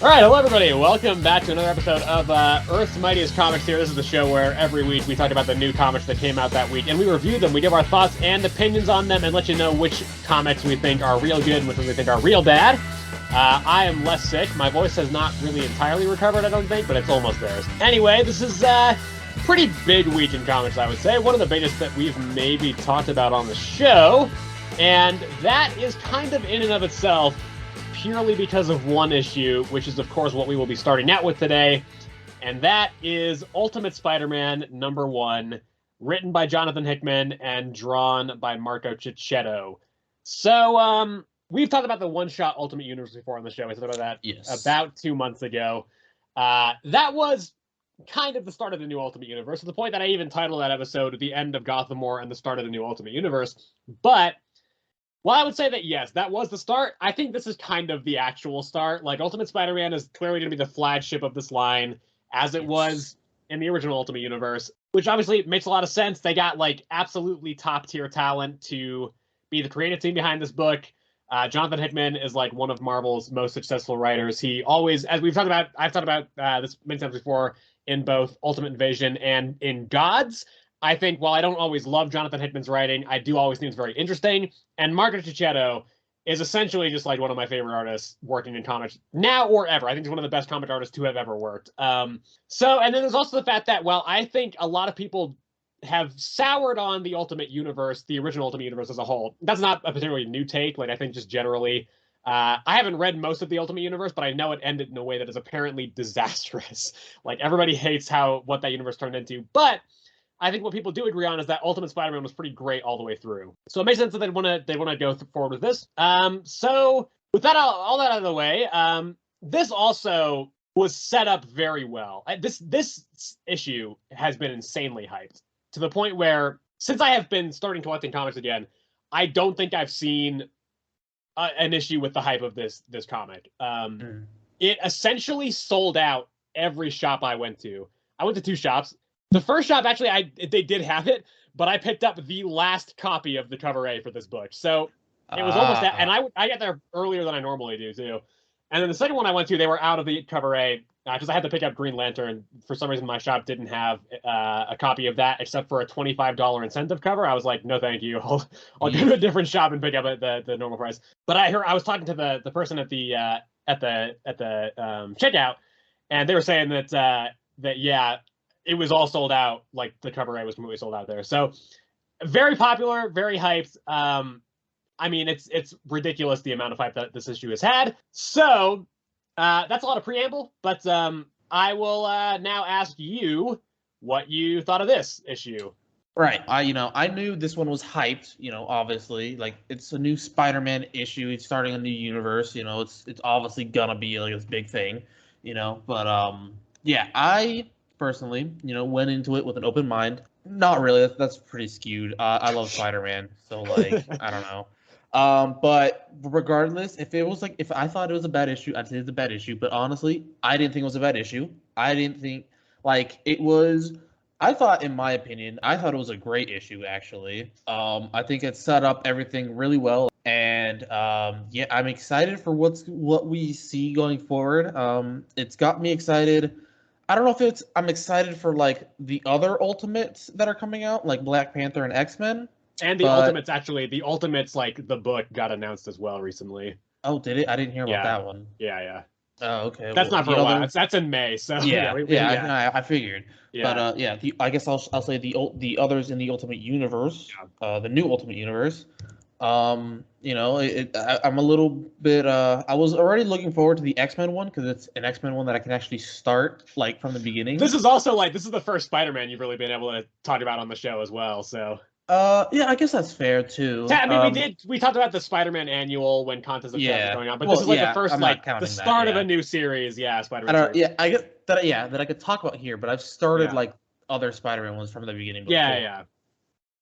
All right, hello everybody. Welcome back to another episode of Earth's Mightiest Comics here. This is the show where every week we talk about the new comics that came out that week, and we review them. We give our thoughts and opinions on them and let you know which comics we think are real good and which ones we think are real bad. I am less sick. My voice has not really entirely recovered, I don't think, but it's almost there. Anyway, this is a pretty big week in comics, I would say. One of the biggest that we've maybe talked about on the show, and that is kind of in and of itself purely because of one issue, which is, of course, what we will be starting out with today, and that is Ultimate Spider-Man #1, written by Jonathan Hickman and drawn by Marco Cicchetto. So, we've talked about the one-shot Ultimate Universe before on the show. We talked about that about 2 months ago. That was kind of the start of the new Ultimate Universe, to the point that I even titled that episode The End of Gotham War and the Start of the New Ultimate Universe. But while I would say that, yes, that was the start, I think this is kind of the actual start. Like, Ultimate Spider-Man is clearly going to be the flagship of this line, as it was in the original Ultimate Universe, which obviously makes a lot of sense. They got, like, absolutely top-tier talent to be the creative team behind this book. Jonathan Hickman is, like, one of Marvel's most successful writers. He always, as I've talked about this many times before, in both Ultimate Invasion and in Gods, I think while I don't always love Jonathan Hickman's writing, I do always think it's very interesting. And Marco Cicchetto is essentially just like one of my favorite artists working in comics now or ever. I think he's one of the best comic artists to have ever worked. And then there's also the fact that, well, I think a lot of people have soured on the Ultimate Universe, the original Ultimate Universe as a whole. That's not a particularly new take. Like, I think just generally, I haven't read most of the Ultimate Universe, but I know it ended in a way that is apparently disastrous. Like, everybody hates what that universe turned into. But I think what people do agree on is that Ultimate Spider-Man was pretty great all the way through. So it makes sense that they want to go forward with this. So with that all that out of the way, this also was set up very well. This issue has been insanely hyped, to the point where, since I have been starting collecting comics again, I don't think I've seen an issue with the hype of this comic. It essentially sold out every shop I went to. I went to 2 shops. The first shop, actually, they did have it, but I picked up the last copy of the cover A for this book. So it was almost that, and I got there earlier than I normally do, too. And then the second one I went to, they were out of the cover A, because I had to pick up Green Lantern. For some reason, my shop didn't have a copy of that, except for a $25 incentive cover. I was like, no, thank you. I'll go to a different shop and pick up at the normal price. But I was talking to the person at the checkout, and they were saying that yeah, it was all sold out. Like, the cover A was completely sold out there. So very popular, very hyped. I mean, it's ridiculous the amount of hype that this issue has had. So that's a lot of preamble, but I will now ask you what you thought of this issue. Right. I knew this one was hyped, obviously. Like, it's a new Spider-Man issue. It's starting a new universe, it's obviously gonna be like this big thing, but yeah, I personally, went into it with an open mind. Not really. That's pretty skewed. I love Spider-Man, so, like, I don't know. But regardless, if I thought it was a bad issue, I'd say it's a bad issue. But honestly, I didn't think it was a bad issue. I didn't think, like, it was. I thought, in my opinion, it was a great issue, actually. I think it set up everything really well, and yeah, I'm excited for what we see going forward. It's got me excited. I don't know if I'm excited for, like, the other Ultimates that are coming out, like Black Panther and X-Men. And the Ultimates, actually, like, the book got announced as well recently. Oh, did it? I didn't hear about that one. Yeah. Oh, okay. That's not for a while. That's in May, so yeah. I figured. Yeah. But I guess I'll say the others in the Ultimate Universe, the new Ultimate Universe. I'm a little bit. I was already looking forward to the X-Men one, because it's an X-Men one that I can actually start, like, from the beginning. This is also, like, this is the first Spider-Man you've really been able to talk about on the show as well. So yeah, I guess that's fair too. I mean, we talked about the Spider-Man annual when Contest of Champions was going on, but this is like the first, like, the start of a new series. Yeah, Spider-Man. I get that. Yeah, that I could talk about here, but I've started like other Spider-Man ones from the beginning before. Yeah.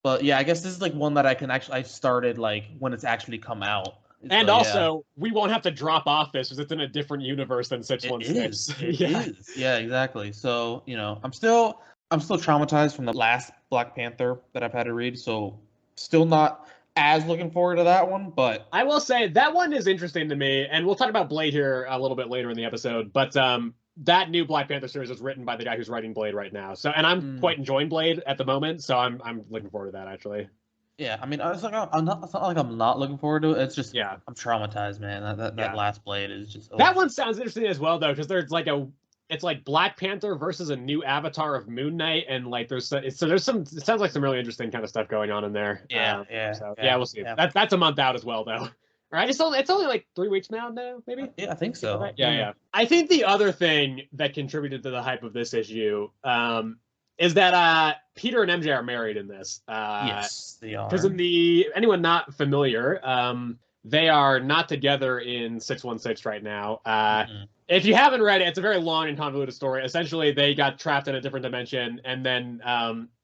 But yeah, I guess this is, like, one that I started, like, when it's actually come out. And so, also, we won't have to drop off this because it's in a different universe than 616. It is. Yeah, exactly. So, I'm still traumatized from the last Black Panther that I've had to read. So, still not as looking forward to that one, but I will say that one is interesting to me, and we'll talk about Blade here a little bit later in the episode. But that new Black Panther series is written by the guy who's writing Blade right now. So, and I'm quite enjoying Blade at the moment, so I'm looking forward to that actually. yeah, I mean, it's like I'm not. It's not like I'm not looking forward to it. It's just Yeah, I'm traumatized, man. That last Blade is just that one sounds interesting as well, though, because there's like it's like Black Panther versus a new avatar of Moon Knight, and like there's some it sounds like some really interesting kind of stuff going on in there. Yeah, we'll see. Yeah. That's a month out as well, though. Right? It's only like 3 weeks now, maybe. Yeah, I think so. Yeah. I think the other thing that contributed to the hype of this issue is that Peter and MJ are married in this. Yes, they are. Because anyone not familiar, they are not together in 616 right now. If you haven't read it, it's a very long and convoluted story. Essentially, they got trapped in a different dimension, and then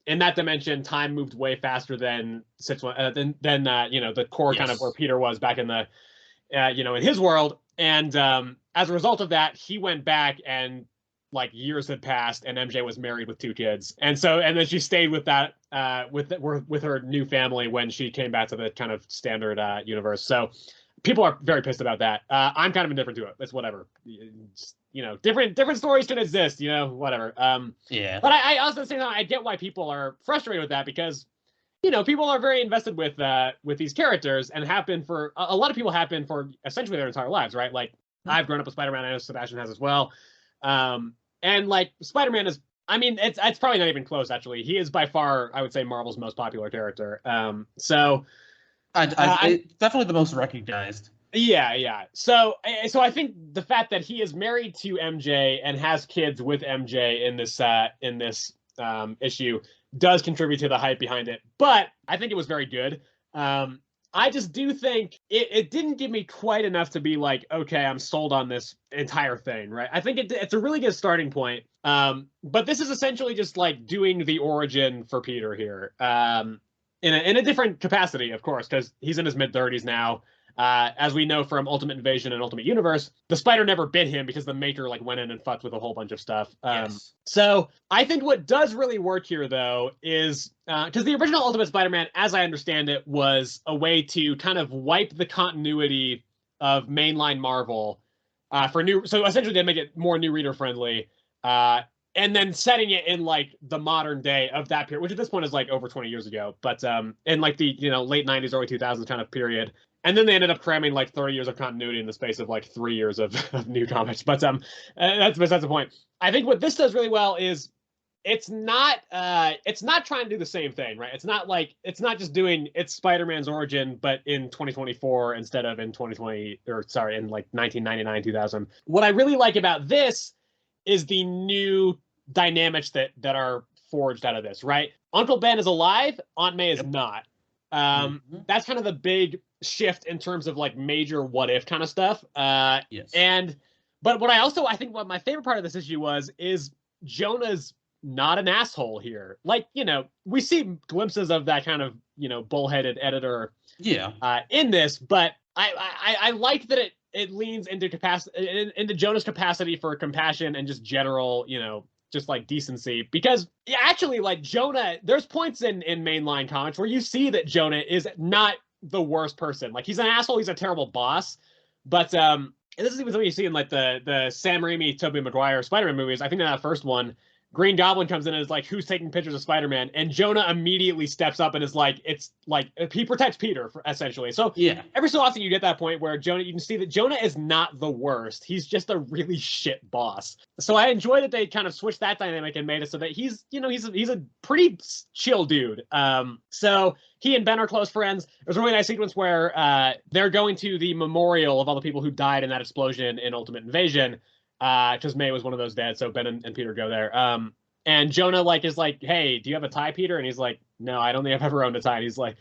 in that dimension, time moved way faster than the core kind of where Peter was back in the in his world. And as a result of that, he went back and like years had passed, and MJ was married with 2 kids, and then she stayed with that with her new family when she came back to the kind of standard universe. So people are very pissed about that. I'm kind of indifferent to it. It's whatever. Different stories can exist. Whatever. Yeah. But I also say that I get why people are frustrated with that, because people are very invested with these characters, and have been for a lot of people have been for essentially their entire lives, right? Like I've grown up with Spider-Man. I know Sebastian has as well. And like Spider-Man is, I mean, it's probably not even close, actually. He is by far, I would say, Marvel's most popular character. So definitely the most recognized. Yeah. So I think the fact that he is married to MJ and has kids with MJ in this issue does contribute to the hype behind it. But I think it was very good. I just do think it didn't give me quite enough to be like, okay, I'm sold on this entire thing, right? I think it's a really good starting point. But this is essentially just like doing the origin for Peter here, in a different capacity, of course, because he's in his mid-30s now. As we know from Ultimate Invasion and Ultimate Universe, the spider never bit him because the Maker like went in and fucked with a whole bunch of stuff. Yes. So I think what does really work here, though, is because the original Ultimate Spider-Man, as I understand it, was a way to kind of wipe the continuity of mainline Marvel for new. So essentially, they make it more new reader friendly, and then setting it in like the modern day of that period, which at this point is like over 20 years ago, but in like the late 90s, early 2000s kind of period. And then they ended up cramming like 30 years of continuity in the space of like 3 years of new comics. But that's the point. I think what this does really well is it's not trying to do the same thing, right? It's not just doing it's Spider-Man's origin, but in 2024 instead of in 2020, or sorry, in like 1999, 2000. What I really like about this is the new dynamics that are forged out of this, right? Uncle Ben is alive, Aunt May is not. That's kind of the big shift in terms of like major what if kind of stuff. Yes. But I think what my favorite part of this issue is Jonah's not an asshole here. Like, we see glimpses of that kind of, bullheaded editor in this, but I like that it leans into Jonah's capacity for compassion and just general, just like decency, because actually like Jonah, there's points in mainline comics where you see that Jonah is not the worst person. Like he's an asshole, he's a terrible boss, but and this is even something you see in like the Sam Raimi, Tobey Maguire Spider-Man movies. I think in that first one, Green Goblin comes in and is like, who's taking pictures of Spider-Man? And Jonah immediately steps up and is like, it's like, he protects Peter, essentially. So every so often you get that point where Jonah, you can see that Jonah is not the worst. He's just a really shit boss. So I enjoy that they kind of switched that dynamic and made it so that he's a pretty chill dude. So he and Ben are close friends. There's a really nice sequence where they're going to the memorial of all the people who died in that explosion in Ultimate Invasion. Because May was one of those dead, so Ben and Peter go there. And Jonah is like, hey, do you have a tie, Peter? And he's like, no, I don't think I've ever owned a tie. And he's like,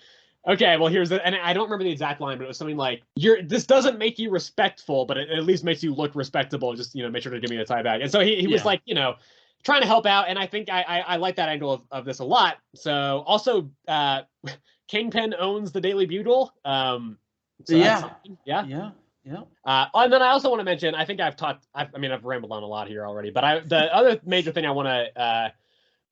okay, well, here's the, and I don't remember the exact line, but it was something like, this doesn't make you respectful, but it at least makes you look respectable. Just, make sure to give me the tie back. And so he was like, trying to help out. And I think I like that angle of this a lot. So also, Kingpin owns the Daily Bugle. So yeah. And then I also want to mention, I think I've rambled on a lot here already, but the other major thing I want to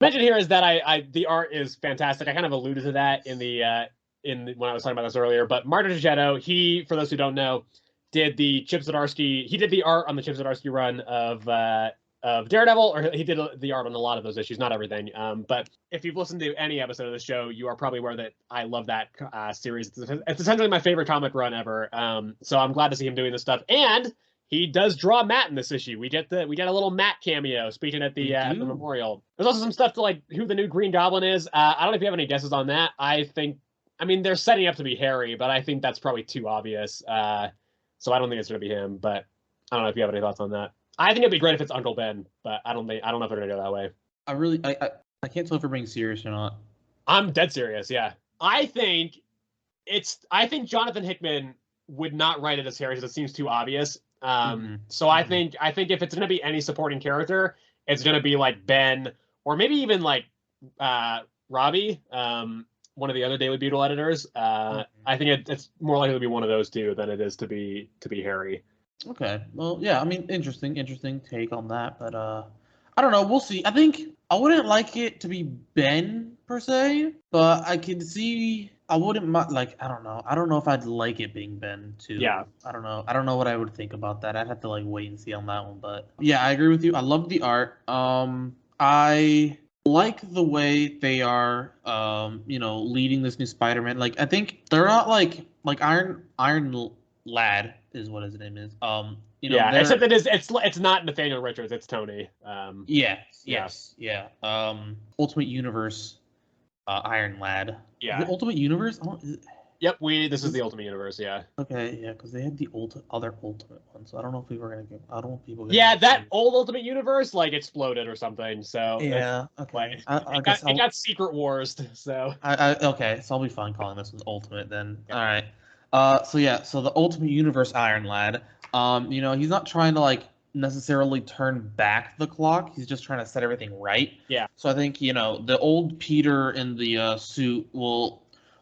mention here is that the art is fantastic. I kind of alluded to that in the when I was talking about this earlier. But Martin Gigetto, he, for those who don't know, did the Chip Zdarsky. He did the art on the Chip Zdarsky run of Daredevil, or he did the art on a lot of those issues, not everything. But if you've listened to any episode of the show, you are probably aware that I love that series. It's essentially my favorite comic run ever. So I'm glad to see him doing this stuff. And he does draw Matt in this issue. We get a little Matt cameo speaking at the memorial. There's also some stuff to like who the new Green Goblin is. I don't know if you have any guesses on that. I mean, they're setting up to be Harry, but I think that's probably too obvious. So I don't think it's going to be him. But I don't know if you have any thoughts on that. I think it'd be great if it's Uncle Ben, but I don't know if they're going to go that way. I can't tell if we're being serious or not. I'm dead serious. Yeah, I think Jonathan Hickman would not write it as Harry because it seems too obvious. So I think if it's going to be any supporting character, it's going to be like Ben, or maybe even like Robbie, one of the other Daily Bugle editors. I think it's more likely to be one of those two than it is to be Harry. Okay. Well, yeah. I mean, interesting take on that, but I don't know. We'll see. I think I wouldn't like it to be Ben per se, but I can see. I wouldn't like. I don't know. I don't know if I'd like it being Ben too. Yeah. I don't know. I don't know what I would think about that. I'd have to like wait and see on that one. But yeah, I agree with you. I love the art. I like the way they are. Leading this new Spider-Man. Like I think they're not like Iron Lad is what his name is. Except that it's not Nathaniel Richards, it's Tony. Yes. Ultimate Universe, Iron Lad. Yeah. The Ultimate Universe. Yep. This is the Ultimate Universe. Yeah. Okay. Yeah, because they had the other Ultimate one, so I don't know if we were gonna get. I don't know if people. Yeah, that old Ultimate Universe like exploded or something. So yeah. Okay. It got Secret Wars. So. Okay. So I'll be fine calling this one Ultimate then. Yeah. All right. So the Ultimate Universe Iron Lad, he's not trying to like necessarily turn back the clock. He's just trying to set everything right. Yeah. So I think, the old Peter in the suit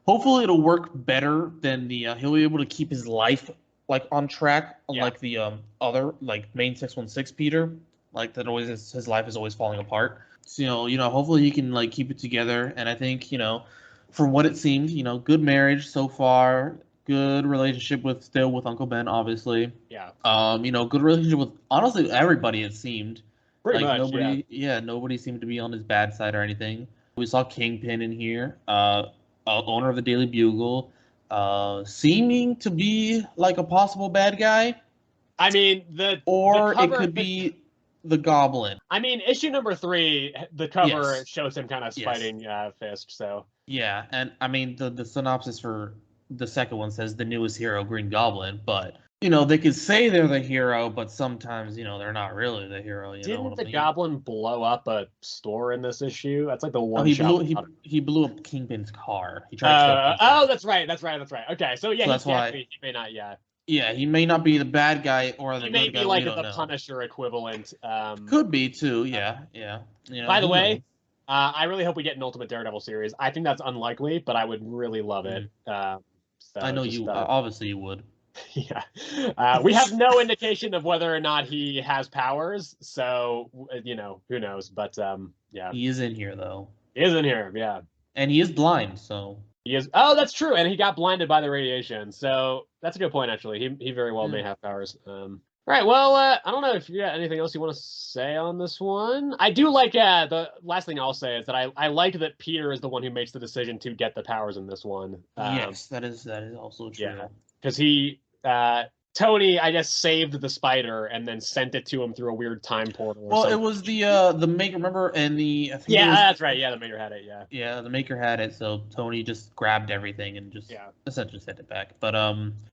hopefully it'll work better than he'll be able to keep his life like on track, unlike the other like main 616 Peter, like that always his life is always falling apart. So, hopefully he can like keep it together. And I think, from what it seems, good marriage so far. Good relationship with Uncle Ben, obviously. Yeah. Good relationship with honestly everybody. It seemed pretty much. Nobody. Yeah, nobody seemed to be on his bad side or anything. We saw Kingpin in here, owner of the Daily Bugle, seeming to be like a possible bad guy. I mean, it could be the Goblin. I mean, issue number 3, the cover shows him kind of fighting Fist. So yeah, and I mean the synopsis for the second one says the newest hero, Green Goblin, but they could say they're the hero, but sometimes they're not really the hero. Didn't the Goblin blow up a store in this issue? That's like the one. He blew up Kingpin's car. He tried. That's right. Okay, so yeah, so he may not. Yeah. Yeah, he may not be the bad guy or the he may good be guy. Like the Punisher equivalent. Could be too. Yeah. By the way. I really hope we get an Ultimate Daredevil series. I think that's unlikely, but I would really love it. I know you. Obviously, you would. Yeah. We have no indication of whether or not he has powers, so who knows? But yeah. He is in here though. He is in here, yeah. And he is blind, so. He is. Oh, that's true. And he got blinded by the radiation, so that's a good point. Actually, he very well may have powers. All right, well, I don't know if you got anything else you want to say on this one. I do like, the last thing I'll say is that I like that Peter is the one who makes the decision to get the powers in this one. Yes, that is also true. Yeah, because Tony, I guess, saved the spider and then sent it to him through a weird time portal. Well, it was the Maker, remember? And that's right. Yeah, the Maker had it. Yeah. Yeah, the Maker had it. So Tony just grabbed everything and just essentially sent it back. But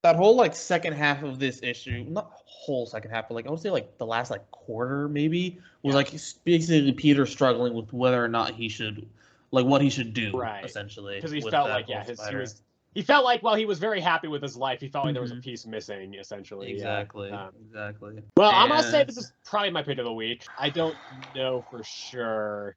that whole like second half of this issue, not whole second half, but like I would say like the last like quarter maybe was like basically Peter struggling with whether or not he should what he should do essentially. Because he felt like he felt like while he was very happy with his life, he felt like there was a piece missing, essentially. Exactly. Well, I'm going to say this is probably my pick of the week. I don't know for sure.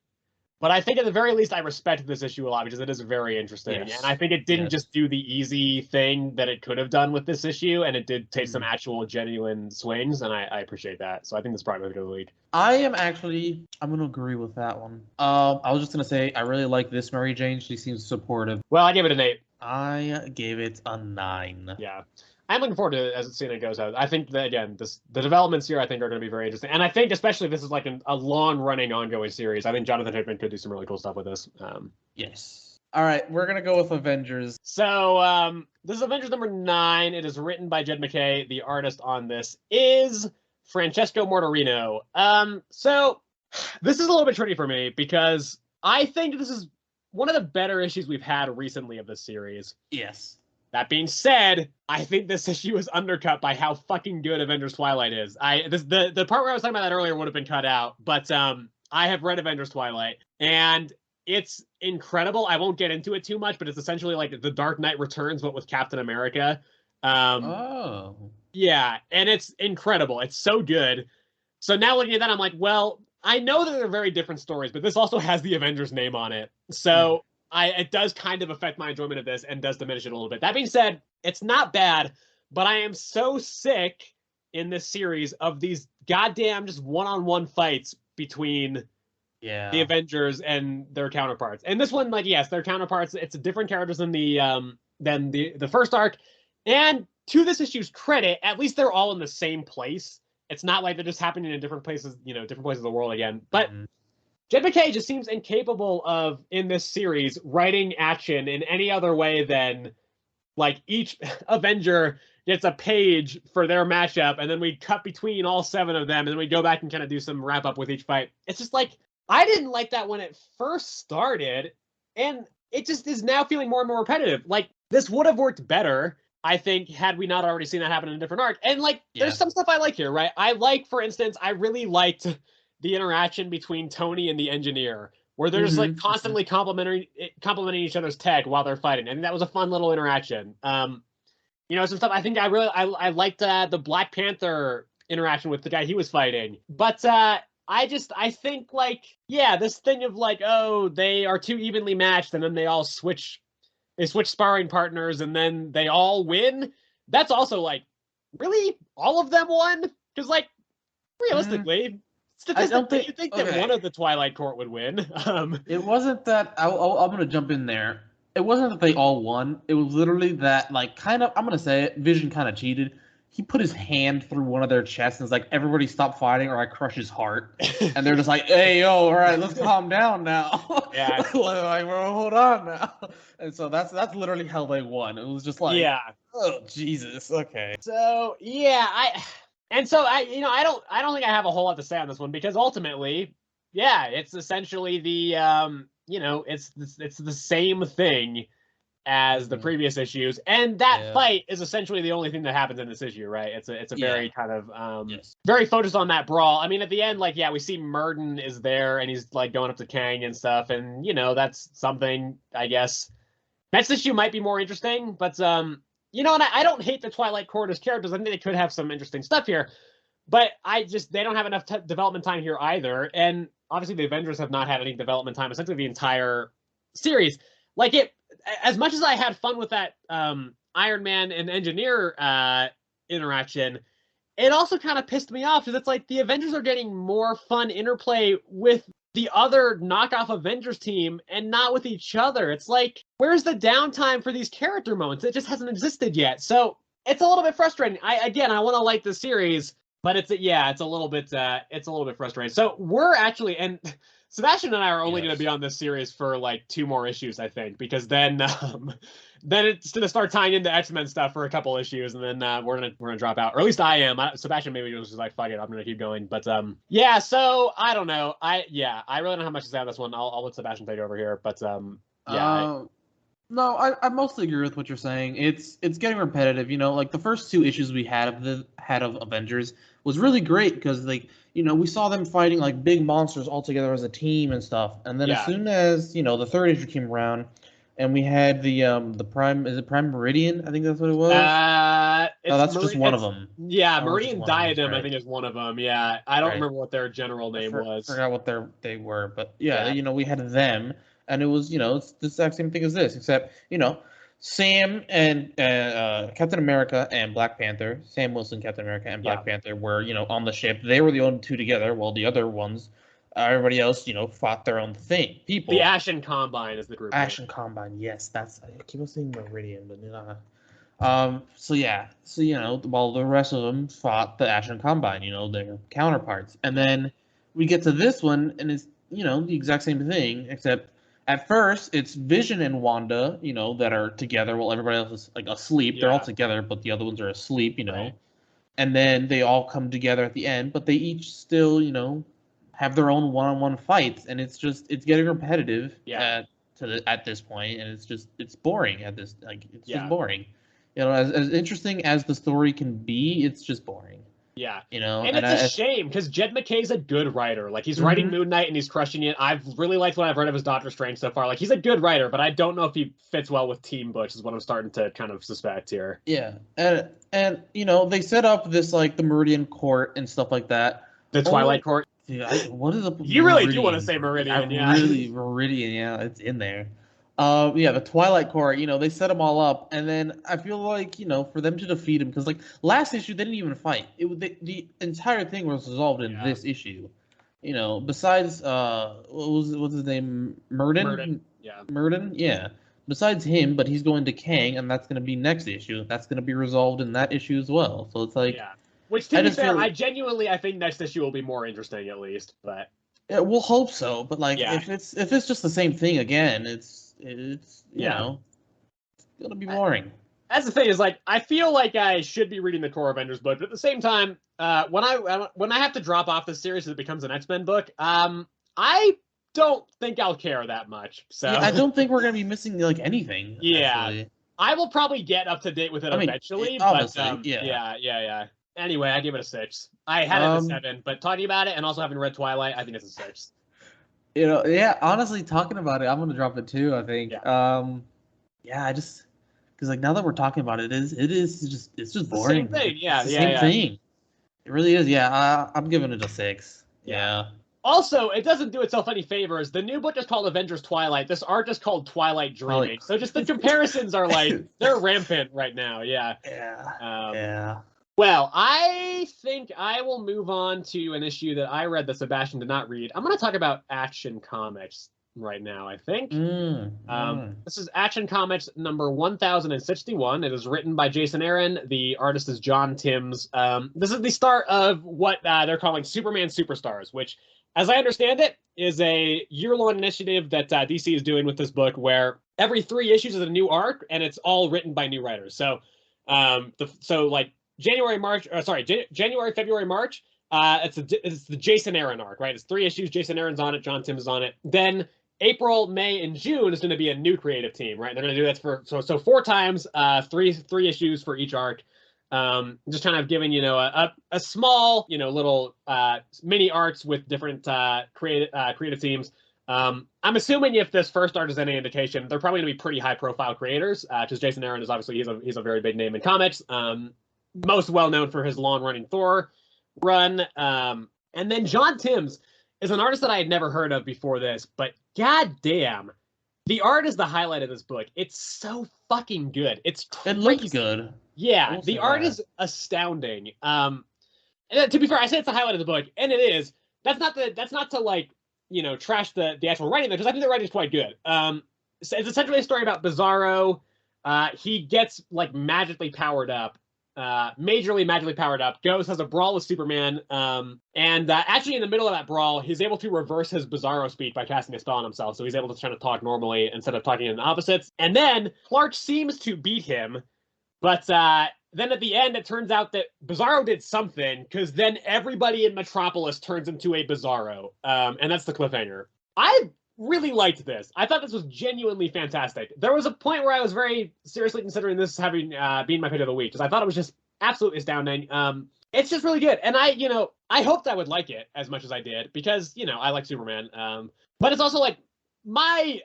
But I think at the very least, I respect this issue a lot because it is very interesting. Yes. And I think it didn't just do the easy thing that it could have done with this issue. And it did take some actual genuine swings. And I appreciate that. So I think this is probably my pick of the week. I'm going to agree with that one. I was just going to say, I really like this Mary Jane. She seems supportive. Well, I give it an 8. I gave it a 9. Yeah. I'm looking forward to it as seeing it goes out. I think that again, the developments here I think are going to be very interesting, and I think especially if this is like a long running ongoing series. I think Jonathan Hickman could do some really cool stuff with this. Yes. All right, we're gonna go with Avengers. So this is Avengers number 9. It is written by Jed MacKay. The artist on this is Francesco Mortarino. So this is a little bit tricky for me because I think this is one of the better issues we've had recently of this series. Yes. That being said, I think this issue is undercut by how fucking good Avengers Twilight is. The part where I was talking about that earlier would have been cut out, but I have read Avengers Twilight, and it's incredible. I won't get into it too much, but it's essentially like The Dark Knight Returns, but with Captain America. Yeah, and it's incredible. It's so good. So now looking at that, I'm like, well, I know that they're very different stories, but this also has the Avengers name on it. So it does kind of affect my enjoyment of this and does diminish it a little bit. That being said, it's not bad, but I am so sick in this series of these goddamn just one-on-one fights between the Avengers and their counterparts. And this one, like, yes, their counterparts, it's different characters than the first arc. And to this issue's credit, at least they're all in the same place. It's not like they're just happening in different places, different places of the world again. But Jed MacKay just seems incapable of, in this series, writing action in any other way than, like, each Avenger gets a page for their matchup, and then we cut between all 7 of them, and then we go back and kind of do some wrap-up with each fight. It's just like, I didn't like that when it first started, and it just is now feeling more and more repetitive. Like, this would have worked better, I think, had we not already seen that happen in a different arc. And, like, there's some stuff I like here, right? I like, for instance, I really liked the interaction between Tony and the engineer, where they're just like constantly complimenting each other's tech while they're fighting. I think that was a fun little interaction. Some stuff I think I liked the Black Panther interaction with the guy he was fighting. But I think like, yeah, this thing of like, oh, they are too evenly matched and then they switch sparring partners and then they all win. That's also like, really? All of them won? Because like, realistically, statistically, you think that one of the Twilight Court would win. It wasn't that. I'm going to jump in there. It wasn't that they all won. It was literally that, like, kind of, I'm going to say it, Vision kind of cheated. He put his hand through one of their chests and was like, everybody stop fighting or I crush his heart. And they're just like, hey, yo, all right, let's calm down now. Yeah. Like, well, hold on now. And so that's literally how they won. It was just like, oh, Jesus, okay. So, yeah, And so I don't think I have a whole lot to say on this one because ultimately, yeah, it's essentially the it's the same thing as the previous issues, and that fight is essentially the only thing that happens in this issue, right? It's a very kind of very focused on that brawl. I mean, at the end, like, yeah, we see Murden is there and he's like going up to Kang and stuff, and that's something, I guess. Next issue might be more interesting, but and I don't hate the Twilight Court as characters. I think they could have some interesting stuff here, but they don't have enough development time here either. And obviously, the Avengers have not had any development time, essentially the entire series. Like, as much as I had fun with that Iron Man and Engineer interaction, it also kind of pissed me off because it's like the Avengers are getting more fun interplay with the other knockoff Avengers team and not with each other. It's like, where's the downtime for these character moments? It just hasn't existed yet. So it's a little bit frustrating. I want to like the series, but it's a little bit frustrating. So we're actually, and Sebastian and I are only going to be on this series for like 2 more issues, I think, because then it's going to start tying into X-Men stuff for a couple issues, and then we're gonna drop out, or at least I am. Sebastian maybe was just like, fuck it, I'm gonna keep going. But yeah, so I don't know. I really don't have much to say on this one. I'll let Sebastian take over here. But no, I mostly agree with what you're saying. It's getting repetitive. Like the first 2 issues we had of Avengers was really great because, like, we saw them fighting like big monsters all together as a team and stuff. And then as soon as the 3rd issue came around, and we had the Prime, is it Prime Meridian? I think that's what it was. That's just one of them. Yeah, Meridian Diadem, I think, is one of them. Yeah, I don't remember what their general name was. I forgot what they were, but yeah, we had them. And it was, it's the exact same thing as this, except, Sam and Captain America and Black Panther, Sam Wilson, Captain America, and Black Panther were, on the ship. They were the only 2 together, while the other ones Everybody else, fought their own thing. People. The Ashen Combine is the group. Ashen Combine, yes, I keep on saying Meridian, but so yeah, while the rest of them fought the Ashen Combine, their counterparts, and then we get to this one, and it's the exact same thing, except at first it's Vision and Wanda, that are together while everybody else is like asleep. Yeah. They're all together, but the other ones are asleep, Right. And then they all come together at the end, but they each still, have their own one-on-one fights, and it's getting repetitive. Yeah. At this point, and it's boring at this, just boring. As interesting as the story can be, it's just boring. Yeah. And it's a shame because Jed McKay's a good writer. Like, he's writing Moon Knight and he's crushing it. I've really liked what I've read of his Doctor Strange so far. Like, he's a good writer, but I don't know if he fits well with Team Butch is what I'm starting to kind of suspect here. Yeah. And they set up this, like, the Meridian Court and stuff like that. The Twilight Court? Dude, what is the You really do want to say Meridian, yeah. Really, Meridian, yeah, it's in there. The Twilight Court, they set them all up, and then I feel like, for them to defeat him, because, like, last issue, they didn't even fight. The entire thing was resolved in this issue. Besides, what's his name? Murden? Yeah. Murden? Yeah. Besides him, but he's going to Kang, and that's going to be next issue. That's going to be resolved in that issue as well. So it's like... Yeah. Which, to be fair, I think next issue will be more interesting, at least, but... Yeah, we'll hope so, but, like, if it's just the same thing again, it's it's gonna be boring. That's the thing, is like, I feel like I should be reading the core Avengers book, but at the same time, when I have to drop off this series as it becomes an X-Men book, I don't think I'll care that much. So I don't think we're gonna be missing, like, anything. Yeah, actually. I will probably get up to date with it eventually. But yeah. Anyway, I give it a 6. I had it a 7, but talking about it and also having read Twilight, I think it's a 6. Honestly, talking about it, I'm gonna drop it too, I think. I just because, like, now that we're talking about it, it's just boring. Same thing, same thing. It really is. Yeah, I'm giving it a 6. Yeah. Also, it doesn't do itself any favors. The new book is called Avengers Twilight. This art is called Twilight Dreaming. So just the comparisons are like, they're rampant right now. Yeah. Yeah. Well, I think I will move on to an issue that I read that Sebastian did not read. I'm going to talk about Action Comics right now, I think. This is Action Comics number 1061. It is written by Jason Aaron. The artist is John Timms. This is the start of what they're calling Superman Superstars, which, as I understand it, is a year-long initiative that DC is doing with this book, where every 3 issues is a new arc, and it's all written by new writers. So, January, February, March, it's the Jason Aaron arc, right? It's 3 issues. Jason Aaron's on it. John Timms is on it. Then April, May, and June is going to be a new creative team, right? They're going to do that for 4 times, 3 issues for each arc. Just kind of giving a small little mini arcs with different creative teams. I'm assuming if this first art is any indication, they're probably going to be pretty high profile creators, because Jason Aaron is obviously he's a very big name in comics. Most well known for his long running Thor run. And then John Timms is an artist that I had never heard of before this, but goddamn, the art is the highlight of this book. It's so fucking good. It looks good. Yeah, the art is astounding. And to be fair, I say it's the highlight of the book, and it is. That's not to, like, trash the actual writing, because I think the writing is quite good. So it's essentially a story about Bizarro. He gets, like, magically powered up. Majorly magically powered up, has a brawl with Superman, and actually in the middle of that brawl, he's able to reverse his Bizarro speech by casting a spell on himself, so he's able to try to talk normally instead of talking in the opposites. And then Clark seems to beat him, but then at the end, it turns out that Bizarro did something, because then everybody in Metropolis turns into a Bizarro, and that's the cliffhanger. I really liked this. I thought this was genuinely fantastic. There was a point where I was very seriously considering this having being my pick of the week, because I thought it was just absolutely astounding. It's just really good, and I hoped I would like it as much as I did, because I like Superman. But it's also like I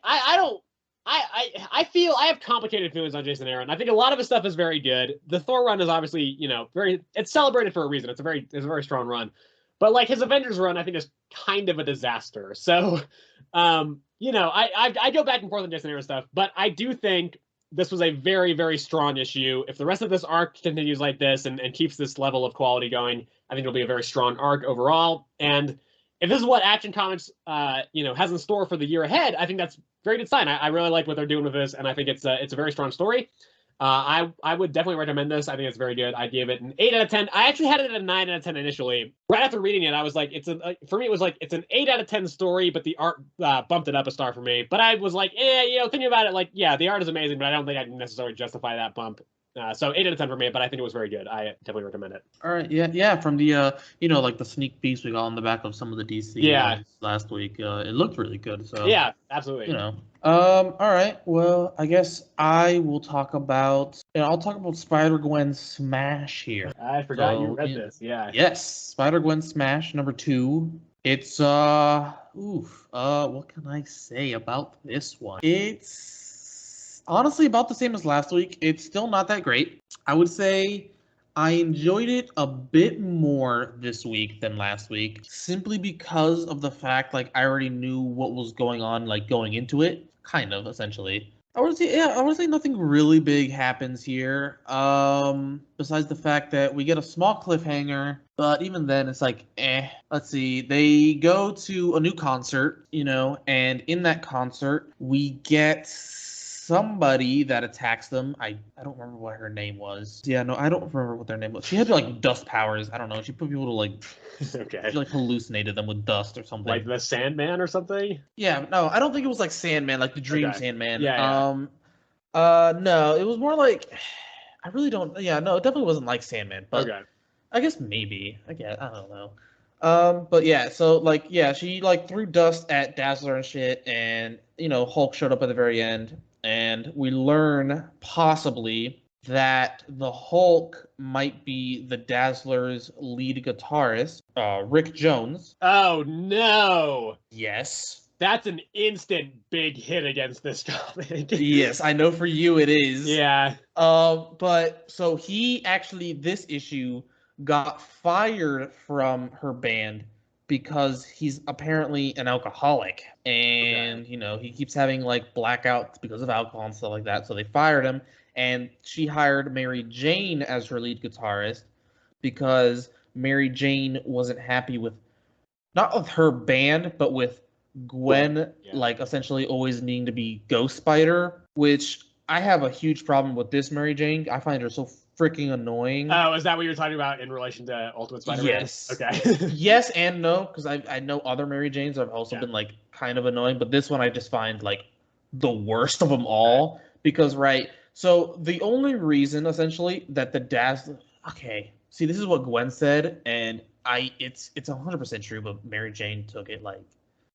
feel I have complicated feelings on Jason Aaron. I think a lot of his stuff is very good. The Thor run is obviously it's celebrated for a reason. It's a very strong run. But, like, his Avengers run, I think, is kind of a disaster. So, I go back and forth on Jason Aaron stuff, but I do think this was a very, very strong issue. If the rest of this arc continues like this and keeps this level of quality going, I think it'll be a very strong arc overall. And if this is what Action Comics, has in store for the year ahead, I think that's a very good sign. I really like what they're doing with this, and I think it's a very strong story. I would definitely recommend this. I think it's very good. I gave it an 8 out of 10. I actually had it at a 9 out of 10 initially. Right after reading it, I was like, for me, it was like, it's an 8 out of 10 story, but the art bumped it up a star for me. But I was like, thinking about it, like, yeah, the art is amazing, but I don't think I can necessarily justify that bump. So 8 out of 10 for me, but I think it was very good. I definitely recommend it. All right, yeah. From the like the sneak peeks we got on the back of some of the DC ones last week, it looked really good. So yeah, absolutely. All right. Well, I guess I will talk about. I'll talk about Spider-Gwen Smash here. I forgot you read this. Yeah. Yes, Spider-Gwen Smash #2. It's what can I say about this one? It's honestly about the same as last week. It's still not that great. I would say I enjoyed it a bit more this week than last week, simply because of the fact like I already knew what was going on, like going into it, kind of essentially. I would say nothing really big happens here. Besides the fact that we get a small cliffhanger, but even then it's like, let's see. They go to a new concert, and in that concert we get somebody that attacks them. I don't remember what her name was. Yeah, no, I don't remember what their name was. She had like dust powers. I don't know. She put people to like okay. She like hallucinated them with dust or something. Like the Sandman or something? Yeah, no, I don't think it was like Sandman, like the Dream Sandman. Yeah. No, it was more like I really don't. Yeah, no, it definitely wasn't like Sandman, but I guess maybe. I don't know. But yeah, so like she like threw dust at Dazzler and shit, and Hulk showed up at the very end. And we learn possibly that the Hulk might be the Dazzler's lead guitarist, Rick Jones. Oh, no. Yes. That's an instant big hit against this comic. Yes, I know for you it is. Yeah. But so he actually, this issue, got fired from her band because he's apparently an alcoholic, and he keeps having like blackouts because of alcohol and stuff like that. So they fired him, and she hired Mary Jane as her lead guitarist because Mary Jane wasn't happy with not with her band, but with Gwen, like essentially always needing to be Ghost Spider, which I have a huge problem with this Mary Jane. I find her so freaking annoying. Oh, is that what you were talking about in relation to Ultimate Spider-Man? Yes. Okay. Yes and no, because I know other Mary Janes have also been like kind of annoying, but this one I just find like the worst of them all. Because so the only reason essentially that the Dazzler. Okay, see, this is what Gwen said, and it's 100% true, but Mary Jane took it like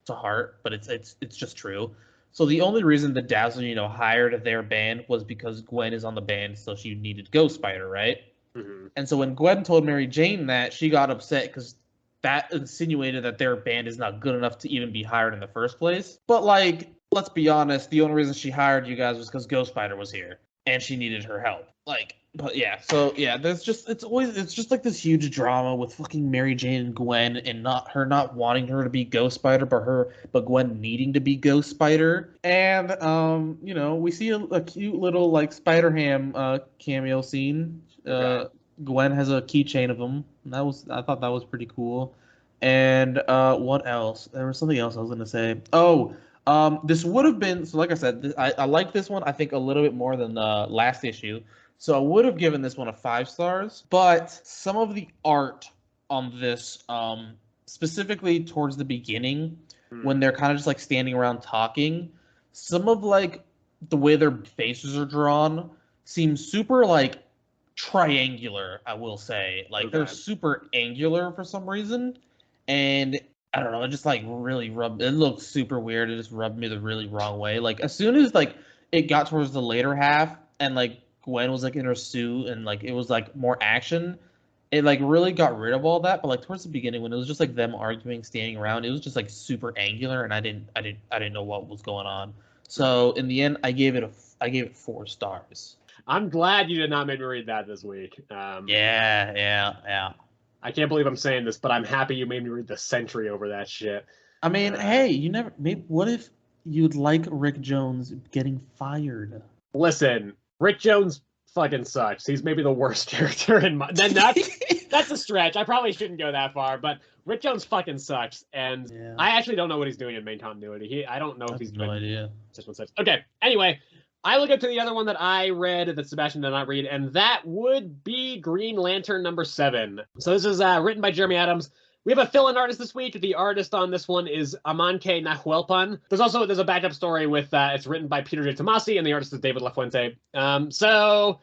to heart, but it's just true. So the only reason the Dazzler, hired their band was because Gwen is on the band, so she needed Ghost Spider, right? Mm-hmm. And so when Gwen told Mary Jane that, she got upset because that insinuated that their band is not good enough to even be hired in the first place. But like, let's be honest, the only reason she hired you guys was because Ghost Spider was here and she needed her help. Like, but yeah, so yeah, it's just like this huge drama with fucking Mary Jane and Gwen, and not wanting her to be Ghost Spider, but Gwen needing to be Ghost Spider. And we see a cute little like Spider-Ham cameo scene. Gwen has a keychain of him. I thought that was pretty cool. And what else? There was something else I was gonna say. This would have been, so like I said, I like this one I think a little bit more than the last issue. So I would have given this one a 5 stars, but some of the art on this, specifically towards the beginning, when they're kind of just like standing around talking, some of like the way their faces are drawn seems super like triangular, I will say. Like they're super angular for some reason, and I don't know, it just like really it looked super weird. It just rubbed me the really wrong way. Like as soon as like it got towards the later half and like Gwen was like in her suit and like it was like more action, it like really got rid of all that. But like towards the beginning when it was just like them arguing, standing around, it was just like super angular, and I didn't know what was going on. So in the end, I gave it 4 stars. I'm glad you did not make me read that this week. Yeah. I can't believe I'm saying this, but I'm happy you made me read the Sentry over that shit. I mean, hey, you never. Maybe what if you'd like Rick Jones getting fired? Listen, Rick Jones fucking sucks. He's maybe the worst character in my... That's a stretch. I probably shouldn't go that far, but Rick Jones fucking sucks, and I actually don't know what he's doing in main continuity. I don't know if he's doing... no idea. Okay, anyway, I will get to the other one that I read that Sebastian did not read, and that would be Green Lantern #7. So this is written by Jeremy Adams. We have a fill-in artist this week. The artist on this one is Amanke Nahuelpan. There's a backup story with it's written by Peter J. Tomasi, and the artist is David LaFuente. So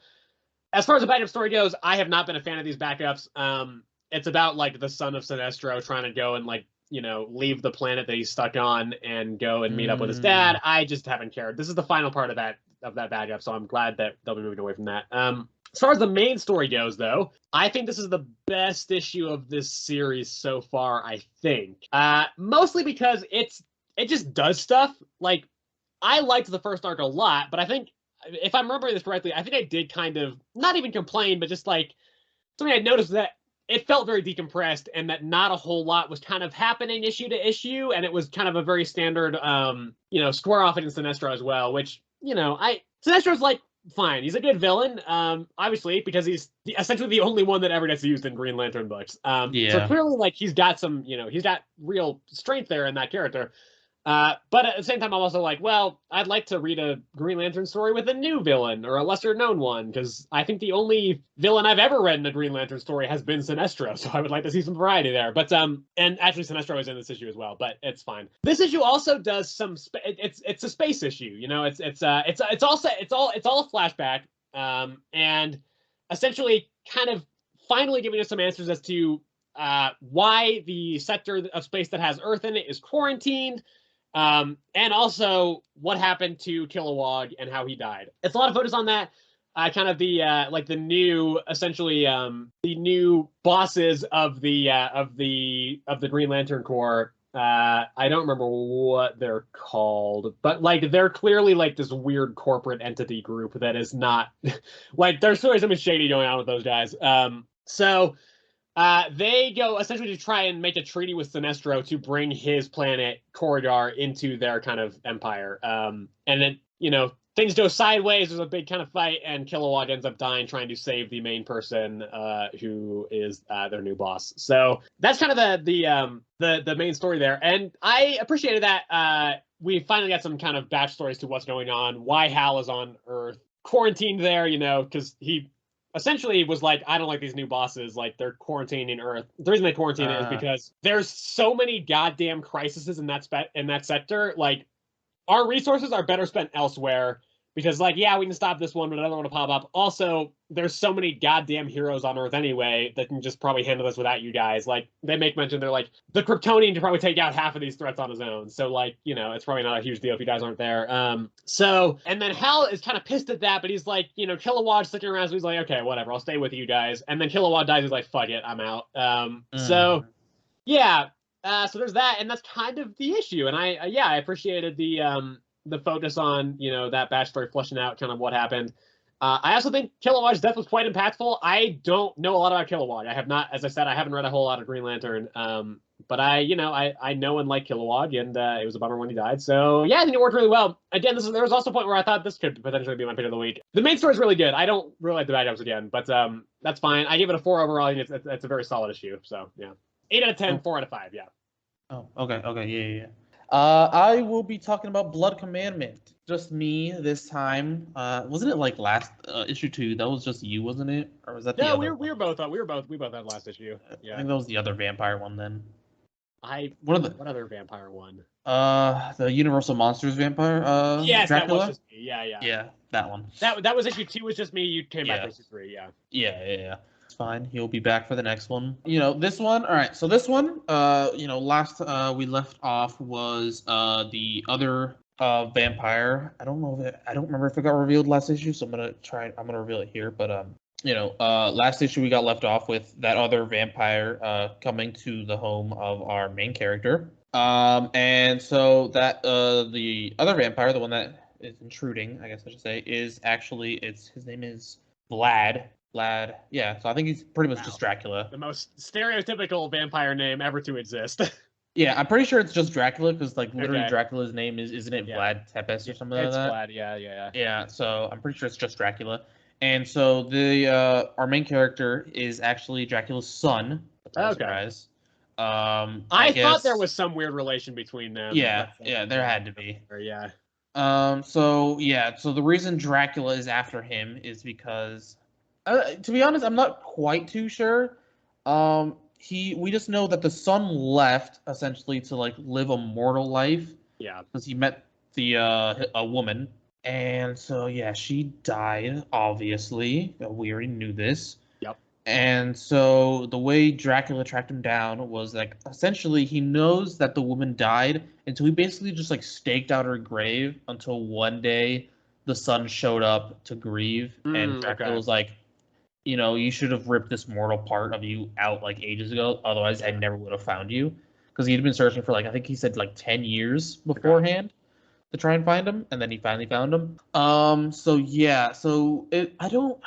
as far as the backup story goes, I have not been a fan of these backups. It's about like the son of Sinestro trying to go and like, you know, leave the planet that he's stuck on and go and meet up with his dad. I just haven't cared. This is the final part of that backup, so I'm glad that they'll be moving away from that. As far as the main story goes, though, I think this is the best issue of this series so far, I think. Mostly because it just does stuff. Like, I liked the first arc a lot, but I think, if I'm remembering this correctly, I think I did kind of, not even complain, but just like, something I noticed that it felt very decompressed and that not a whole lot was kind of happening issue to issue, and it was kind of a very standard, square off against Sinestro as well, which, Sinestro's like, fine. He's a good villain, obviously, because he's essentially the only one that ever gets used in Green Lantern books. So clearly, like, he's got some, he's got real strength there in that character. But at the same time, I'm also like, well, I'd like to read a Green Lantern story with a new villain or a lesser known one, because I think the only villain I've ever read in a Green Lantern story has been Sinestro, so I would like to see some variety there. But and actually Sinestro is in this issue as well, but it's fine. This issue also does some it's a space issue, it's all a flashback, and essentially kind of finally giving us some answers as to why the sector of space that has Earth in it is quarantined. And also what happened to Kilowog and how he died. It's a lot of focus on that. Kind of the new, essentially, the new bosses of the Green Lantern Corps. I don't remember what they're called, but like they're clearly like this weird corporate entity group that is not like there's sort of something shady going on with those guys. They go essentially to try and make a treaty with Sinestro to bring his planet Corridor into their kind of empire. And then, things go sideways. There's a big kind of fight, and Kilowog ends up dying trying to save the main person, who is their new boss. So that's kind of the main story there. And I appreciated that we finally got some kind of backstories to what's going on, why Hal is on Earth, quarantined there, because he essentially was like, I don't like these new bosses, like they're quarantining Earth. The reason they quarantine it is because there's so many goddamn crises in that sector. Like, our resources are better spent elsewhere, because like, yeah, we can stop this one, but another one will pop up. Also, there's so many goddamn heroes on Earth anyway that can just probably handle this without you guys. Like, they make mention, they're like, the Kryptonian can probably take out half of these threats on his own. So like, it's probably not a huge deal if you guys aren't there. And then Hal is kind of pissed at that, but he's like, Kilowog sticking around, so he's like, okay, whatever, I'll stay with you guys. And then Kilowog dies, he's like, fuck it, I'm out. So there's that, and that's kind of the issue. And I appreciated the focus on, that backstory, fleshing out kind of what happened. I also think Kilowog's death was quite impactful. I don't know a lot about Kilowog. I have not, as I said, I haven't read a whole lot of Green Lantern. But I know and like Kilowog, and it was a bummer when he died. So yeah, I think it worked really well. Again, there was also a point where I thought this could potentially be my pick of the week. The main story is really good. I don't really like the backups again, but that's fine. I give it a 4 overall. I think it's a very solid issue. So yeah, 8 out of 10, 4 out of 5. Yeah. Oh, okay, yeah. I will be talking about Blood Commandment. Just me this time. Wasn't it like last issue 2? That was just you, wasn't it? Or was that the other? No, we both had last issue. Yeah. I think that was the other vampire one then. What other vampire one? The Universal Monsters vampire. Yes, Dracula? that was just me. Yeah. Yeah, that one. That was issue 2. Was just me. You came back for issue 3. Yeah. Yeah. It's fine. He'll be back for the next one. This one. All right. So this one, last we left off was the other vampire. I don't remember if it got revealed last issue, so I'm gonna reveal it here. But last issue we got left off with that other vampire coming to the home of our main character. And so that the other vampire, the one that is intruding, I guess I should say, is actually his name is Vlad. Yeah, so I think he's pretty much just Dracula. The most stereotypical vampire name ever to exist. Yeah, I'm pretty sure it's just Dracula, because like literally Dracula's name isn't it Vlad Tepes or something like that? It's Vlad, yeah. Yeah, so I'm pretty sure it's just Dracula. And so our main character is actually Dracula's son. Surprise, Okay. surprise. I thought there guess was some weird relation between them. yeah, But, yeah, there had to be. yeah. So the reason Dracula is after him is because, to be honest, I'm not quite too sure. We just know that the son left essentially to like live a mortal life. Yeah. Because he met a woman, and so yeah, she died. Obviously, we already knew this. Yep. And so the way Dracula tracked him down was like essentially he knows that the woman died, and so he basically just like staked out her grave until one day the son showed up to grieve, and Dracula Okay. was like, you should have ripped this mortal part of you out like ages ago, otherwise I never would have found you, because he'd been searching for like I think he said like 10 years beforehand to try and find him, and then he finally found him. So yeah, so I don't.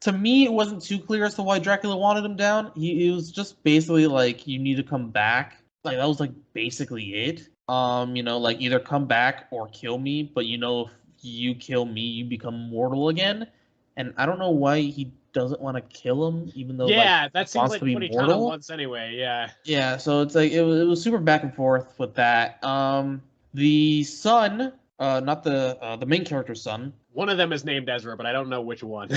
To me, it wasn't too clear as to why Dracula wanted him down. It was just basically like you need to come back. Like that was like basically it. Like either come back or kill me. But if you kill me, you become mortal again. And I don't know why he doesn't want to kill him, even though like he that seems wants like to be what he kind of mortal. wants anyway. Yeah. Yeah, so it's like it was super back and forth with that. The son, not the main character's son. One of them is named Ezra, but I don't know which one.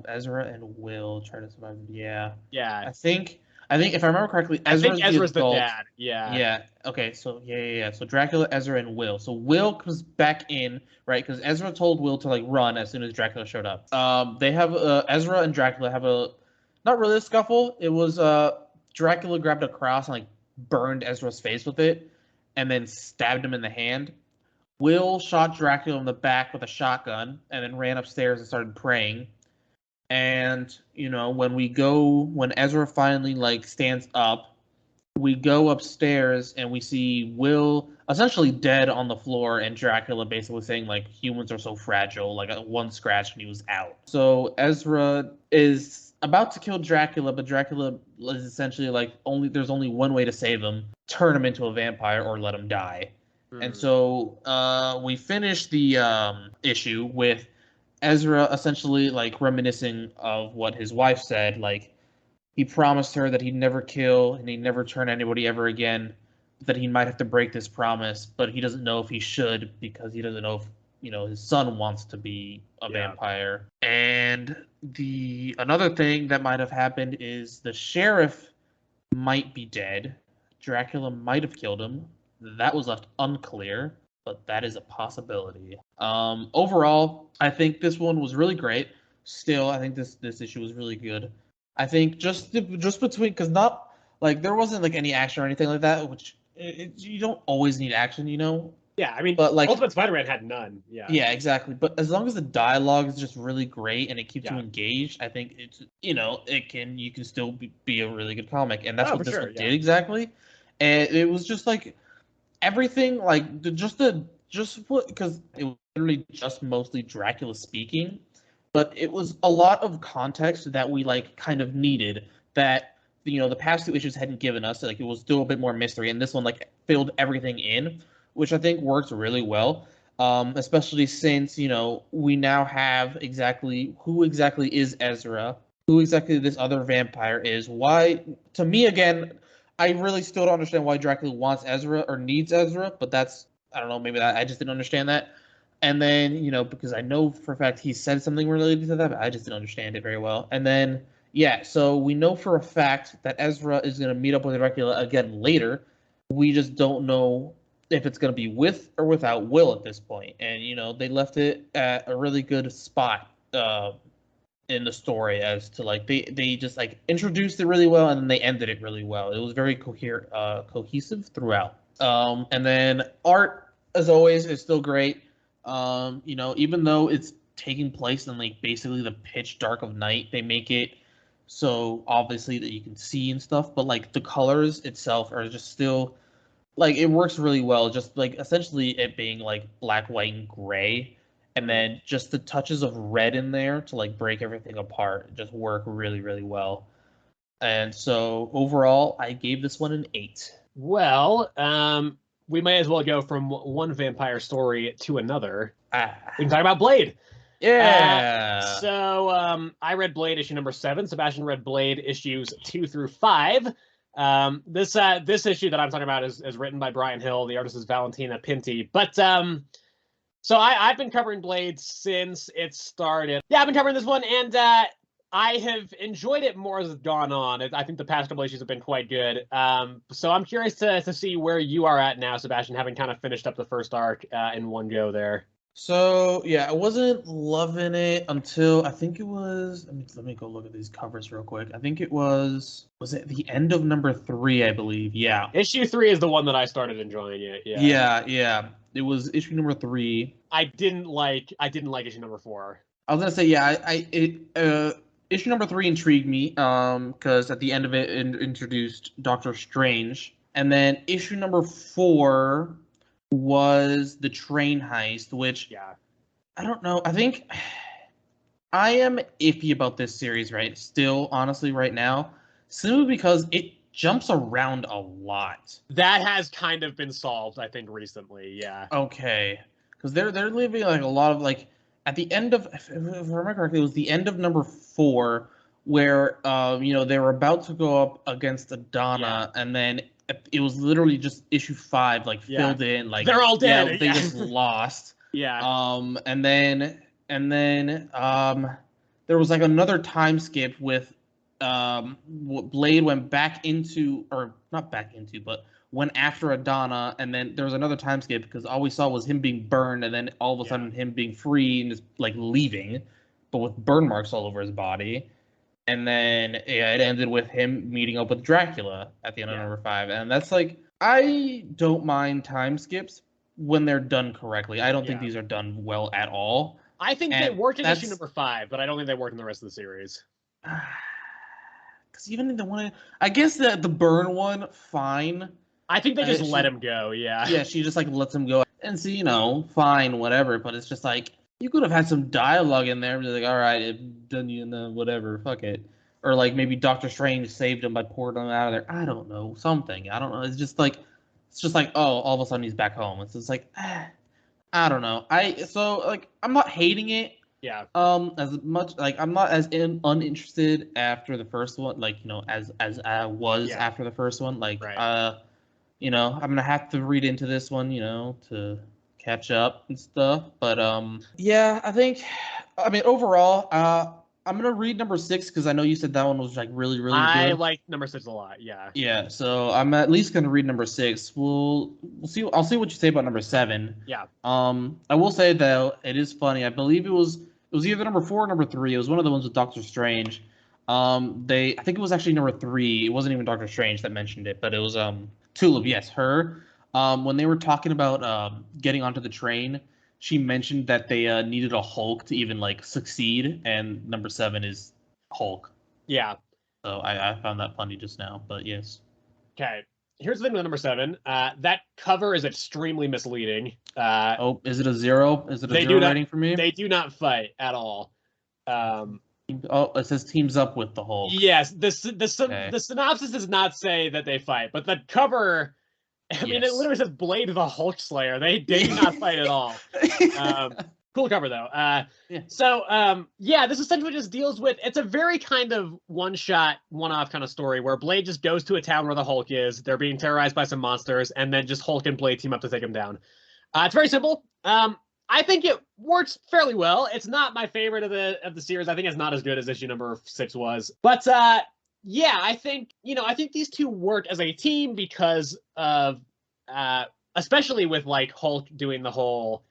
Ezra and Will try to survive. Yeah, Yeah. I think if I remember correctly, I think Ezra's the the adult. dad. Yeah. Yeah. Okay. So yeah. So Dracula, Ezra, and Will. So Will comes back in, right? Because Ezra told Will to like run as soon as Dracula showed up. They have Ezra and Dracula have a not really a scuffle. It was Dracula grabbed a cross and like burned Ezra's face with it, and then stabbed him in the hand. Will shot Dracula in the back with a shotgun, and then ran upstairs and started praying. And when Ezra finally like stands up, we go upstairs and we see Will essentially dead on the floor, and Dracula basically saying like humans are so fragile, like one scratch and he was out. So Ezra is about to kill Dracula, but Dracula is essentially like there's only one way to save him: turn him into a vampire or let him die. And so we finish the issue with Ezra essentially like reminiscing of what his wife said, like he promised her that he'd never kill and he'd never turn anybody ever again, that he might have to break this promise, but he doesn't know if he should because he doesn't know if his son wants to be a vampire. And the another thing that might have happened is the sheriff might be dead. Dracula might have killed him. That was left unclear, but that is a possibility. Overall, I think this one was really great. Still, I think this issue was really good. I think just between, because not like there wasn't like any action or anything like that, which you don't always need action, Yeah, I mean, but like Ultimate Spider-Man had none. Yeah. Yeah, exactly. But as long as the dialogue is just really great and it keeps you engaged, I think it's you can still be a really good comic, and that's what this one did exactly. And it was just like everything, like because it was literally just mostly Dracula speaking, but it was a lot of context that we like kind of needed that the past two issues hadn't given us. Like it was still a bit more mystery, and this one like filled everything in, which I think works really well. Especially since we now have who exactly is Ezra, who exactly this other vampire is. Why, to me again, I really still don't understand why Dracula wants Ezra or needs Ezra, but that's I don't know, maybe I just didn't understand that. And then because I know for a fact he said something related to that, but I just didn't understand it very well. And then so we know for a fact that Ezra is going to meet up with Dracula again later. We just don't know if it's going to be with or without Will at this point. And they left it at a really good spot in the story as to like they just like introduced it really well and then they ended it really well. It was very cohesive throughout. And then art, as always, is still great. Even though it's taking place in like basically the pitch dark of night, they make it so obviously that you can see and stuff, but like the colors itself are just still like it works really well. Just like essentially it being like black, white, and gray, and then just the touches of red in there to like break everything apart just work really, really well. And so overall, I gave this one an 8. Well, we may as well go from one vampire story to another. We can talk about Blade. Yeah. I read Blade issue number 7. Sebastian read Blade issues 2 through 5. This issue that I'm talking about is written by Brian Hill. The artist is Valentina Pinti. But so I've been covering Blade since it started. Yeah, I've been covering this one, and I have enjoyed it more as it's gone on. I think the past couple issues have been quite good. So I'm curious to see where you are at now, Sebastian, having kind of finished up the first arc in one go there. So yeah, I wasn't loving it until I think it was. Let me go look at these covers real quick. I think it was it the end of number 3, I believe. Yeah. Issue 3 is the one that I started enjoying it. Yeah. It was issue number 3. I didn't like issue number 4. I was gonna say issue number 3 intrigued me because at the end of it introduced Doctor Strange, and then issue number 4 was the train heist, which I don't know. I think I am iffy about this series still, honestly, right now, simply because it jumps around a lot. That has kind of been solved, I think, recently. Yeah. Okay, because they're leaving like a lot of like at the end of, if I remember correctly, it was the end of number 4 where they were about to go up against Adana, and then it was literally just issue 5 filled in, like they're all dead. They just lost. And then there was like another time skip with Blade went back into, or not back into, but went after Adana, and then there was another time skip because all we saw was him being burned, and then all of a sudden him being free and just like leaving, but with burn marks all over his body. And then it ended with him meeting up with Dracula at the end of number 5. And that's like, I don't mind time skips when they're done correctly. I don't think these are done well at all. I think they worked in issue number 5, but I don't think they worked in the rest of the series. Because even in the one, I guess the burn one, fine. I think they just let him go, Yeah, she just like lets him go. And so, fine, whatever. But it's just like, you could have had some dialogue in there, like, all right, it done you in the whatever, fuck it. Or like maybe Doctor Strange saved him by pouring him out of there. I don't know, something. I don't know. It's just like, oh, all of a sudden he's back home. It's just like, I don't know. I'm not hating it. Yeah. As much like I'm not as uninterested after the first one, as I was after the first one. I'm gonna have to read into this one, to catch up and stuff. But I think, overall, I'm gonna read number 6 because I know you said that one was like really, really good. I like number 6 a lot. Yeah. So I'm at least gonna read number 6. We'll see. I'll see what you say about number 7. Yeah. I will say though, it is funny. I believe it was either number 4 or number 3. It was one of the ones with Doctor Strange. I think it was actually number 3. It wasn't even Doctor Strange that mentioned it, but it was Tulip. Yes, her. When they were talking about getting onto the train, she mentioned that they needed a Hulk to even like succeed, and number 7 is Hulk. Yeah. So I found that funny just now, but yes. Okay. Here's the thing with number 7. That cover is extremely misleading. Is it a 0? Is it a 0 rating for me? They do not fight at all. It says teams up with the Hulk. Yes. The synopsis does not say that they fight, but the cover, it literally says Blade the Hulk Slayer. They do not fight at all. Cool cover though. So this essentially just deals with, it's a very kind of one-shot, one-off kind of story where Blade just goes to a town where the Hulk is. They're being terrorized by some monsters, and then just Hulk and Blade team up to take him down. It's very simple. I think it works fairly well. It's not my favorite of the series. I think it's not as good as issue number 6 was. But I think these two work as a team because of especially with like Hulk doing the whole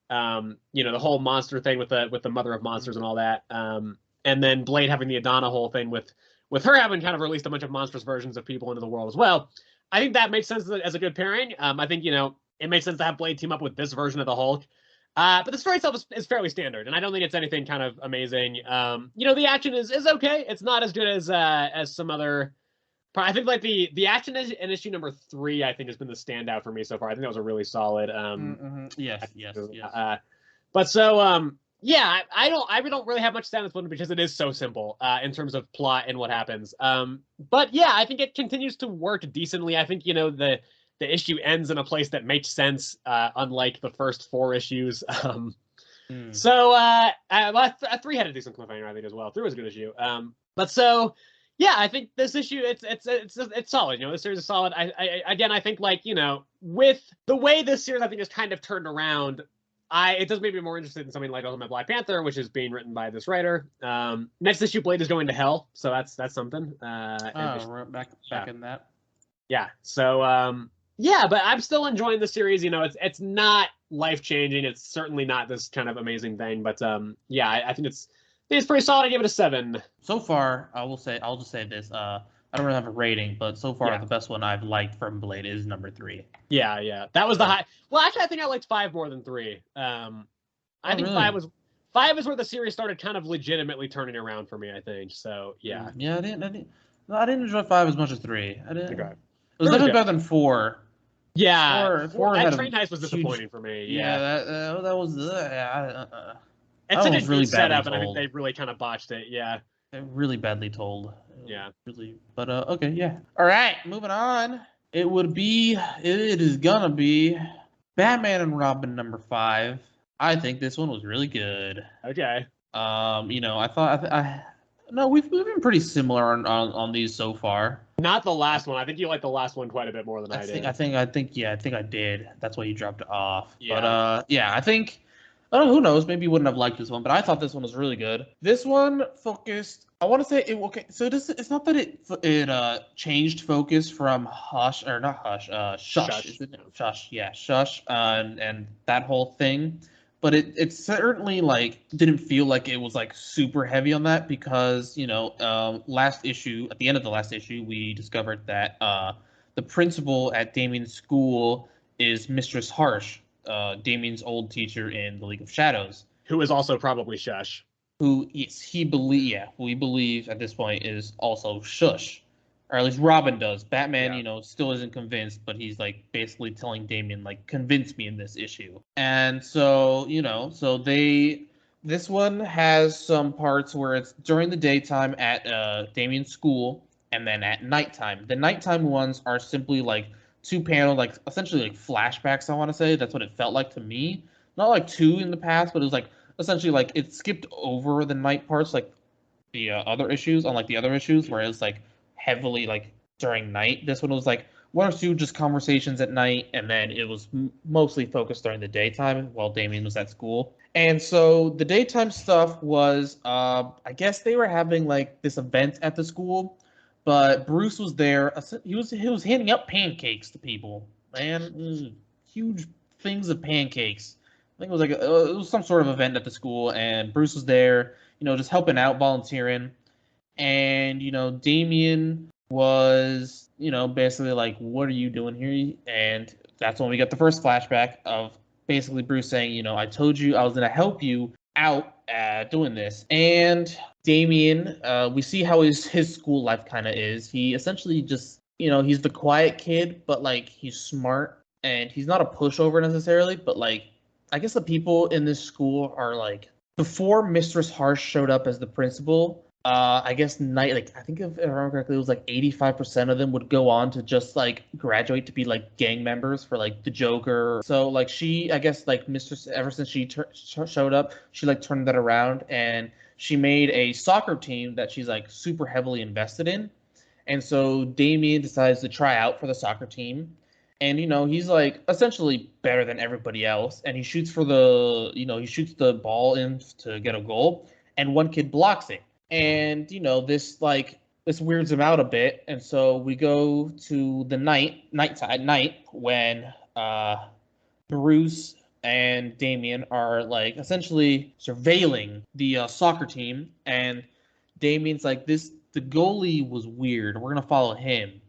the whole monster thing with the mother of monsters and all that. And then Blade having the Adana whole thing with her having kind of released a bunch of monstrous versions of people into the world as well. I think that makes sense as a good pairing. I think, it makes sense to have Blade team up with this version of the Hulk. But the story itself is fairly standard, and I don't think it's anything kind of amazing. The action is okay. It's not as good as some other. I think like the action in issue number 3, I think, has been the standout for me so far. I think that was a really solid. Yes. But so I don't really have much to say on this one because it is so simple in terms of plot and what happens. But I think it continues to work decently. I think the issue ends in a place that makes sense, unlike the first 4 issues. So, three had a decent cliffhanger, I think, as well. Three was a good issue. But so, yeah, I think this issue it's solid. You know, this series is solid. I think, like, you know, with the way this series I think is kind of turned around, it does make me more interested in something like Ultimate Black Panther, which is being written by this writer. Next issue, Blade is going to hell, so that's something. We're back in that. Yeah. So, yeah, but I'm still enjoying the series. You know, it's not life changing. It's certainly not this kind of amazing thing. But yeah, I think it's pretty solid. I give it a 7. So far, I'll just say this. I don't really have a rating, but so far the best one I've liked from Blade is number 3. Yeah. That was the high. Well, actually, I think I liked 5 more than 3. I think really? 5 is where the series started kind of legitimately turning around for me, I think. So yeah. Yeah, I didn't enjoy 5 as much as 3. I didn't. Okay. It was definitely better than 4. Yeah, 4 that train heist was disappointing for me. Yeah, that was. It's such a really good setup, and I think they really kind of botched it. Yeah, really badly told. Yeah, really. But okay, yeah. All right, moving on. It is gonna be Batman and Robin number 5. I think this one was really good. Okay. You know, I thought no, we've been pretty similar on these so far. Not the last one. I think you liked the last one quite a bit more than I did. I think I did. That's why you dropped it off. Yeah. But yeah, I think who knows? Maybe you wouldn't have liked this one, but I thought this one was really good. This one focused. I want to say it. Okay, so it's not that it changed focus from Shush. Shush. Shush. Yeah, Shush. And that whole thing. But it certainly like didn't feel like it was like super heavy on that because, you know, at the end of the last issue, we discovered that the principal at Damien's school is Mistress Harsh, Damien's old teacher in the League of Shadows, who is also probably Shush. Who we believe at this point is also Shush. Or at least Robin does. Batman, you know, still isn't convinced, but he's like basically telling Damien, like, convince me in this issue. And so, you know, this one has some parts where it's during the daytime at Damien's school and then at nighttime. The nighttime ones are simply like 2-panel, like essentially like flashbacks, I want to say. That's what it felt like to me. Not like 2 in the past, but it was like essentially like it skipped over the night parts, like the other issues, unlike the other issues where it was like heavily like during night. This one was like 1 or 2 just conversations at night, and then it was mostly focused during the daytime while Damien was at school. And so the daytime stuff was I guess they were having like this event at the school, but Bruce was there. He was handing out pancakes to people, man. Huge things of pancakes. I think it was like it was some sort of event at the school, and Bruce was there, you know, just helping out, volunteering. And, you know, Damien was, you know, basically like, what are you doing here? And that's when we got the first flashback of basically Bruce saying, you know, I told you I was going to help you out doing this. And Damien, we see how his school life kind of is. He essentially just, you know, he's the quiet kid, but like he's smart and he's not a pushover necessarily. But like, I guess the people in this school are like, before Mistress Harsh showed up as the principal, I guess I think if I remember correctly, it was like 85% of them would go on to just like graduate to be like gang members for like the Joker. So like I guess like Mistress, ever since she showed up, she like turned that around and she made a soccer team that she's like super heavily invested in. And so Damien decides to try out for the soccer team. And, you know, he's like essentially better than everybody else. And he shoots the ball in to get a goal. And one kid blocks it. And, you know, this weirds him out a bit. And so we go to the night when Bruce and Damien are like essentially surveilling the soccer team. And Damien's like, the goalie was weird. We're going to follow him.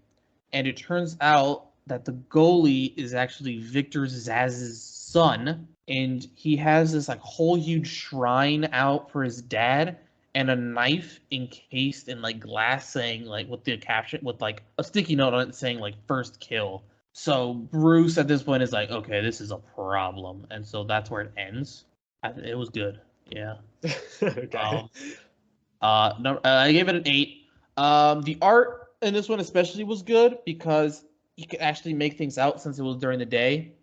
And it turns out that the goalie is actually Victor Zsasz' son. And he has this like whole huge shrine out for his dad. And a knife encased in like glass saying like with the caption with like a sticky note on it saying like first kill. So Bruce at this point is like, okay, this is a problem. And so that's where it ends. It was good. Yeah. Okay. I gave it an 8. The art in this one especially was good because you could actually make things out since it was during the day.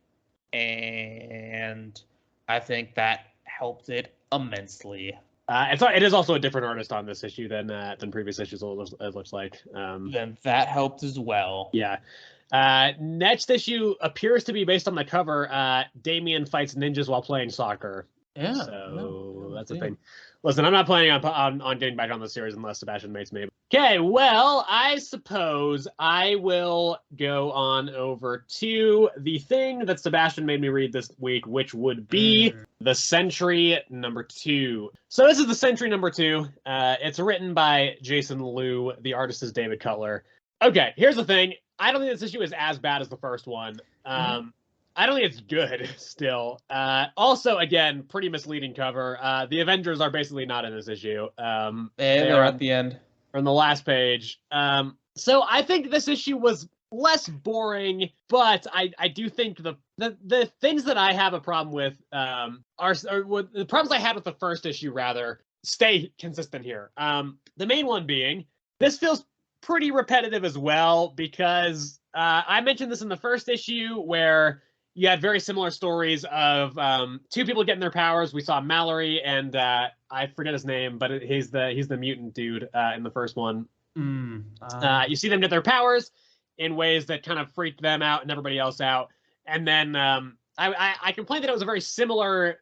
And I think that helped it immensely. It is also a different artist on this issue than previous issues. It looks like. Then that helped as well. Yeah. Next issue appears to be based on the cover. Damien fights ninjas while playing soccer. Yeah. So that's the thing. Listen, I'm not planning on getting back on the series unless Sebastian makes me. Okay, well, I suppose I will go on over to the thing that Sebastian made me read this week, which would be the Sentry #2. So this is the Sentry #2. It's written by Jason Liu. The artist is David Cutler. Okay, here's the thing. I don't think this issue is as bad as the first one. I don't think it's good still. Also, again, pretty misleading cover. The Avengers are basically not in this issue. They're at the end. On the last page. So I think this issue was less boring, but I do think the things that I have a problem with are the problems I had with the first issue, rather, stay consistent here. The main one being, this feels pretty repetitive as well, because I mentioned this in the first issue where you had very similar stories of two people getting their powers. We saw Mallory and I forget his name, but he's the mutant dude in the first one. You see them get their powers in ways that kind of freaked them out and everybody else out. And then I complained that it was a very similar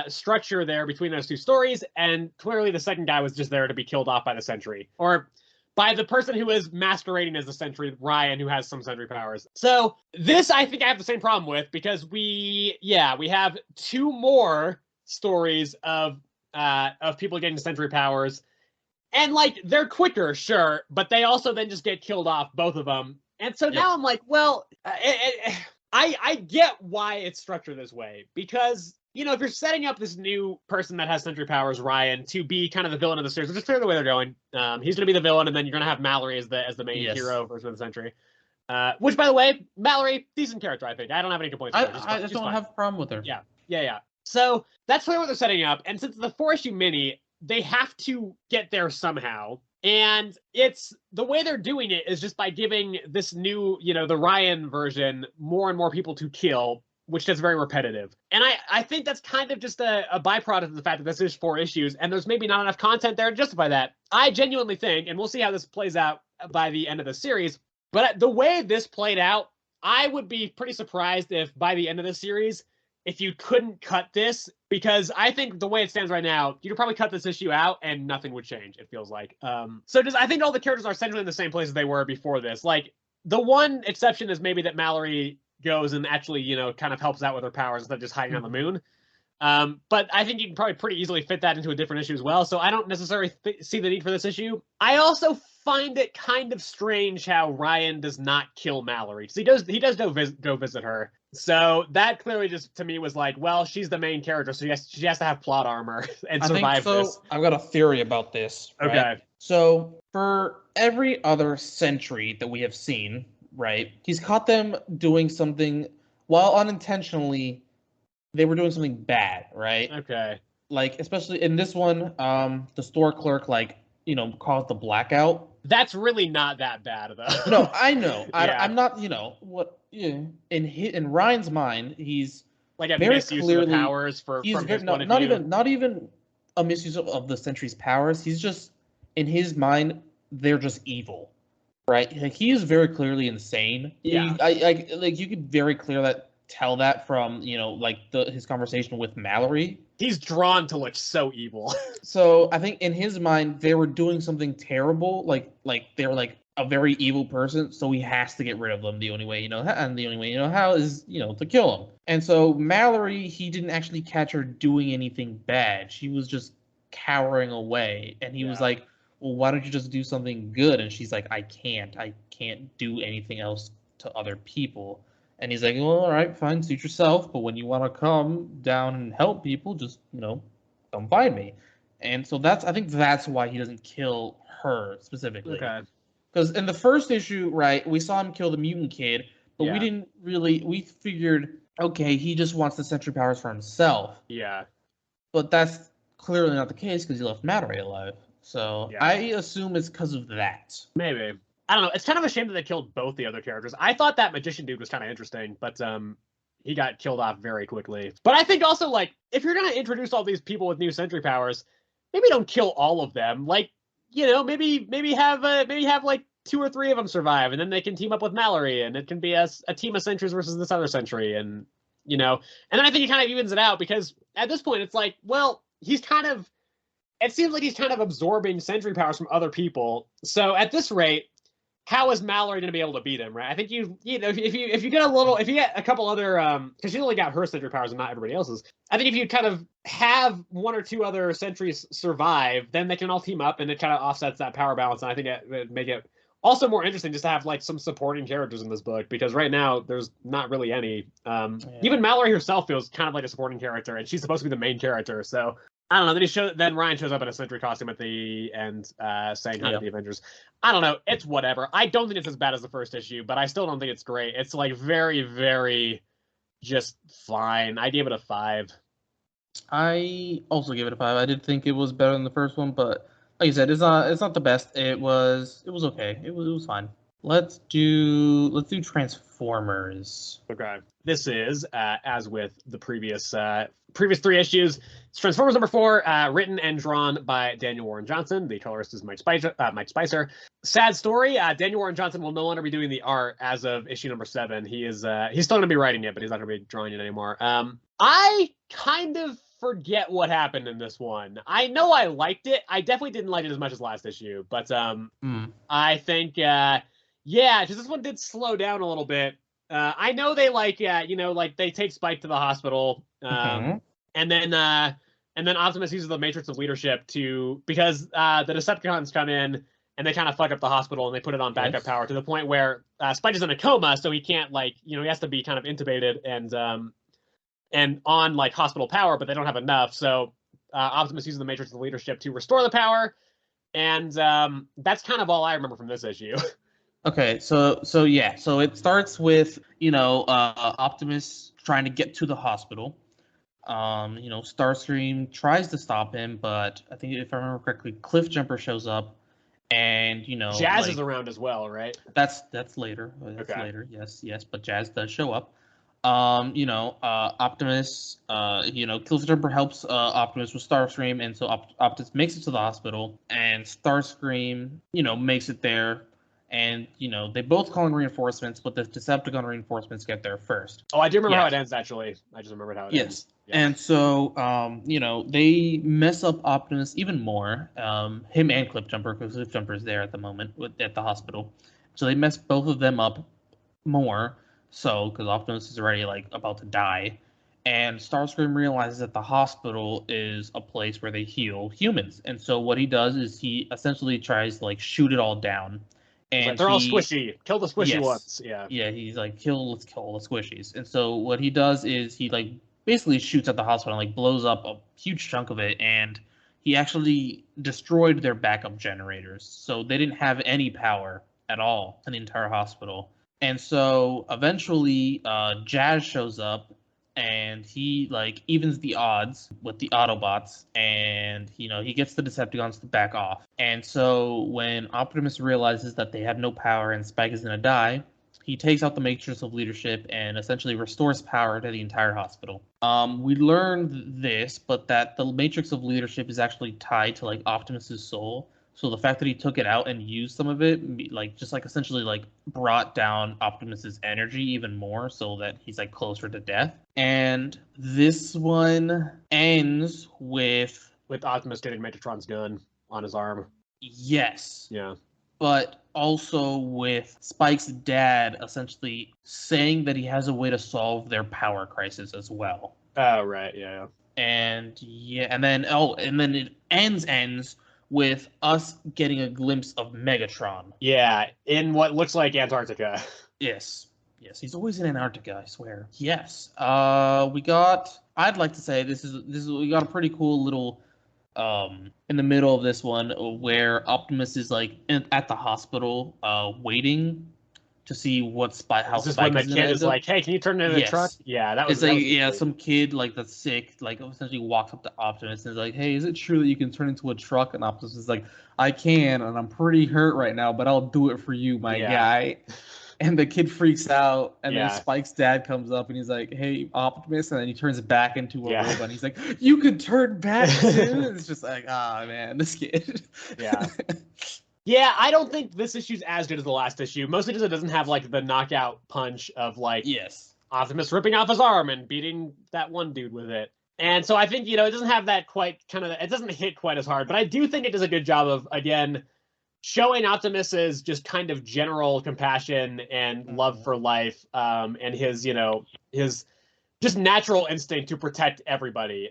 structure there between those two stories, and clearly the second guy was just there to be killed off by the Sentry, or by the person who is masquerading as the Sentry, Ryan, who has some Sentry powers. So this, I think I have the same problem with, because we have two more stories of people getting Sentry powers, and like they're quicker, sure, but they also then just get killed off, both of them. And so now I'm like, well, I get why it's structured this way, because, you know, if you're setting up this new person that has Sentry powers, Ryan, to be kind of the villain of the series, which is clearly the way they're going. He's going to be the villain, and then you're going to have Mallory as the main hero version of the Sentry. Which, by the way, Mallory, decent character, I think. I don't have any complaints with her. I just don't have a problem with her. Yeah. So that's clearly what they're setting up, and since it's the 4-issue mini, they have to get there somehow. And it's the way they're doing it is just by giving this new, you know, the Ryan version, more and more people to kill, which gets very repetitive. And I think that's kind of just a byproduct of the fact that this is 4 issues, and there's maybe not enough content there to justify that. I genuinely think, and we'll see how this plays out by the end of the series, but the way this played out, I would be pretty surprised if by the end of the series, if you couldn't cut this, because I think the way it stands right now, you could probably cut this issue out and nothing would change, it feels like. I think all the characters are essentially in the same place as they were before this. Like, the one exception is maybe that Mallory goes and actually, you know, kind of helps out with her powers instead of just hiding on the moon. But I think you can probably pretty easily fit that into a different issue as well, so I don't necessarily see the need for this issue. I also find it kind of strange how Ryan does not kill Mallory. So he does go visit her. So that clearly just, to me, was like, well, she's the main character, so she has to have plot armor and survive this. I've got a theory about this. Right? Okay. So for every other Sentry that we have seen, right, he's caught them doing something, while unintentionally, they were doing something bad, right? Okay. Like, especially in this one, the store clerk, like, you know, caused the blackout. That's really not that bad, though. No, I know. I'm not, you know, what, in Ryan's mind, he's like a misuse of the powers from his point of view. Not even a misuse of the Sentry's powers. He's just, in his mind, they're just evil, right? Like, he is very clearly insane. Yeah. Like, you could very clearly tell that from, you know, like his conversation with Mallory. He's drawn to look so evil. So I think in his mind, they were doing something terrible. Like they were like a very evil person. So he has to get rid of them. The only way, you know, and the only way, you know, how is, you know, to kill him. And so Mallory, he didn't actually catch her doing anything bad. She was just cowering away. And he was like, well, why don't you just do something good? And she's like, I can't do anything else to other people. And he's like, well, all right, fine, suit yourself. But when you want to come down and help people, just, you know, come find me. And so I think that's why he doesn't kill her specifically. Okay. Because in the first issue, right, we saw him kill the mutant kid, but we figured, okay, he just wants the Sentry powers for himself. Yeah. But that's clearly not the case because he left Mallory alive. So I assume it's because of that. Maybe. I don't know. It's kind of a shame that they killed both the other characters. I thought that magician dude was kind of interesting, but he got killed off very quickly. But I think also, like, if you're gonna introduce all these people with new Sentry powers, maybe don't kill all of them. Like, you know, maybe have like 2 or 3 of them survive, and then they can team up with Mallory, and it can be a team of Sentries versus this other Sentry, and you know, and then I think he kind of evens it out, because at this point it's like, well, it seems like he's kind of absorbing Sentry powers from other people. So at this rate, how is Mallory going to be able to beat him, right? I think you know, if you get a couple other, because she only got her Sentry powers and not everybody else's. I think if you kind of have 1 or 2 other Sentries survive, then they can all team up, and it kind of offsets that power balance. And I think it would make it also more interesting just to have like some supporting characters in this book, because right now there's not really any. Even Mallory herself feels kind of like a supporting character, and she's supposed to be the main character. So I don't know. Then Ryan shows up in a Sentry costume at the end, saying hi to the Avengers. I don't know. It's whatever. I don't think it's as bad as the first issue, but I still don't think it's great. It's like very, very just fine. I gave it a 5. I also gave it a 5. I did think it was better than the first one, but like you said, it's not the best. It was okay. It was fine. Let's do Transformers. Okay. This is as with the previous 3 issues. It's Transformers number 4, written and drawn by Daniel Warren Johnson. The colorist is Mike Spicer. Sad story. Daniel Warren Johnson will no longer be doing the art as of issue number 7. He's still going to be writing it, but he's not going to be drawing it anymore. I kind of forget what happened in this one. I know I liked it. I definitely didn't like it as much as last issue, but I think because this one did slow down a little bit. I know they they take Spike to the hospital, and then Optimus uses the Matrix of Leadership because the Decepticons come in and they kind of fuck up the hospital, and they put it on backup power to the point where Spike is in a coma, so he can't he has to be kind of intubated and on like hospital power, but they don't have enough. So Optimus uses the Matrix of Leadership to restore the power, and that's kind of all I remember from this issue. Okay, so it starts with Optimus trying to get to the hospital. Starscream tries to stop him, but I think if I remember correctly, Cliffjumper shows up, and Jazz is around as well, right? That's later. Later. Yes, but Jazz does show up. Optimus, Cliffjumper helps Optimus with Starscream, and so Optimus makes it to the hospital, and Starscream, makes it there. And, they both call in reinforcements, but the Decepticon reinforcements get there first. Oh, I do remember how it ends, actually. I just remembered how it ends. Yeah. And so, they mess up Optimus even more, him and Cliffjumper, because Cliffjumper is there at the moment at the hospital. So they mess both of them up more, because Optimus is already, about to die. And Starscream realizes that the hospital is a place where they heal humans. And so what he does is he essentially tries to, shoot it all down. And they're all squishy. Kill the squishy ones. Yeah. Yeah, he's like, let's kill all the squishies. And so what he does is he basically shoots at the hospital and blows up a huge chunk of it, and he actually destroyed their backup generators. So they didn't have any power at all in the entire hospital. And so eventually Jazz shows up, and he evens the odds with the Autobots, and he gets the Decepticons to back off. And so when Optimus realizes that they have no power and Spike is gonna die, he takes out the Matrix of Leadership and essentially restores power to the entire hospital. We learned this, but that the Matrix of Leadership is actually tied to Optimus's soul. So the fact that he took it out and used some of it, essentially brought down Optimus's energy even more, so that he's closer to death. And this one ends with Optimus getting Megatron's gun on his arm. Yes. Yeah. But also with Spike's dad essentially saying that he has a way to solve their power crisis as well. Oh, right. Yeah. And then it ends with us getting a glimpse of Megatron. Yeah, in what looks like Antarctica. Yes, he's always in Antarctica, I swear. Yes. I'd like to say we got a pretty cool little in the middle of this one where Optimus is at the hospital waiting to see what Spike is when the kid is like, hey, can you turn into the truck? Yeah, that was some kid that's sick, essentially walks up to Optimus and is like, hey, is it true that you can turn into a truck? And Optimus is like, I can, and I'm pretty hurt right now, but I'll do it for you, my guy. and the kid freaks out, and then Yeah. Spike's dad comes up and he's like, "Hey, Optimus," and then he turns back into a Yeah. robot. And he's like, "You could turn back too." It's just like, ah, man, this kid. Yeah. Yeah, I don't think this issue's as good as the last issue, mostly because it doesn't have like the knockout punch of like Yes. Optimus ripping off his arm and beating that one dude with it. And so I think, it doesn't have that quite it doesn't hit quite as hard, but I do think it does a good job of, again, showing Optimus's just kind of general compassion and love for life, and his, his just natural instinct to protect everybody,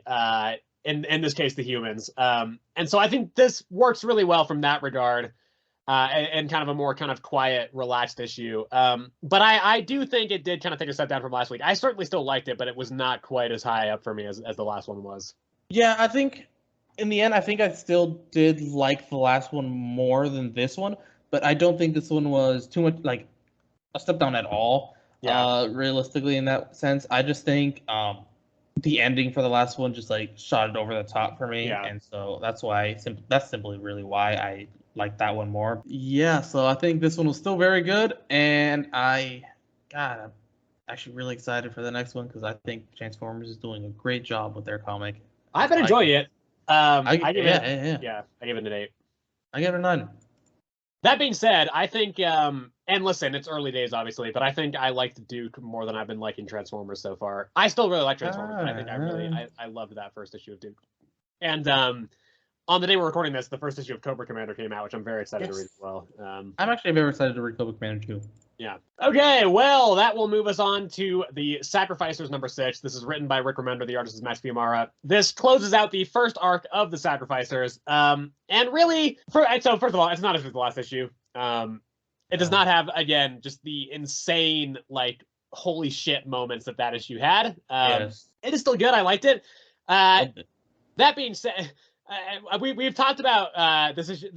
in this case, the humans. And so I think this works really well from that regard. And kind of a more kind of quiet, relaxed issue. But I do think it did kind of take a step down from last week. I certainly still liked it, but it was not quite as high up for me as the last one was. Yeah, I think in the end, I think I still did like the last one more than this one, but I don't think this one was too much like a step down at all. Yeah. Realistically, in that sense, I just think the ending for the last one just like shot it over the top for me, Yeah. and so that's why that's simply really why I like that one more. Yeah, so I think this one was still very good, and I'm actually really excited for the next one because I think Transformers is doing a great job with their comic. I've been enjoying it. I give it an 8. I give it a 9. That being said, I think, and listen, it's early days, obviously, but I think I liked Duke more than I've been liking Transformers so far. I still really like Transformers, but I think I loved that first issue of Duke. And on the day we're recording this, the first issue of Cobra Commander came out, which I'm very excited to read as well. I'm actually very excited to read Cobra Commander too. Yeah. Okay, well, that will move us on to the Sacrificers number 6. This is written by Rick Remender. The artist is Max Fiumara. This closes out the first arc of the Sacrificers. And really, so first of all, it's not as good as the last issue. It does not have, again, just the insane, like, holy shit moments that issue had. Yes. It is still good. I liked it. That being said, we've talked about this issue.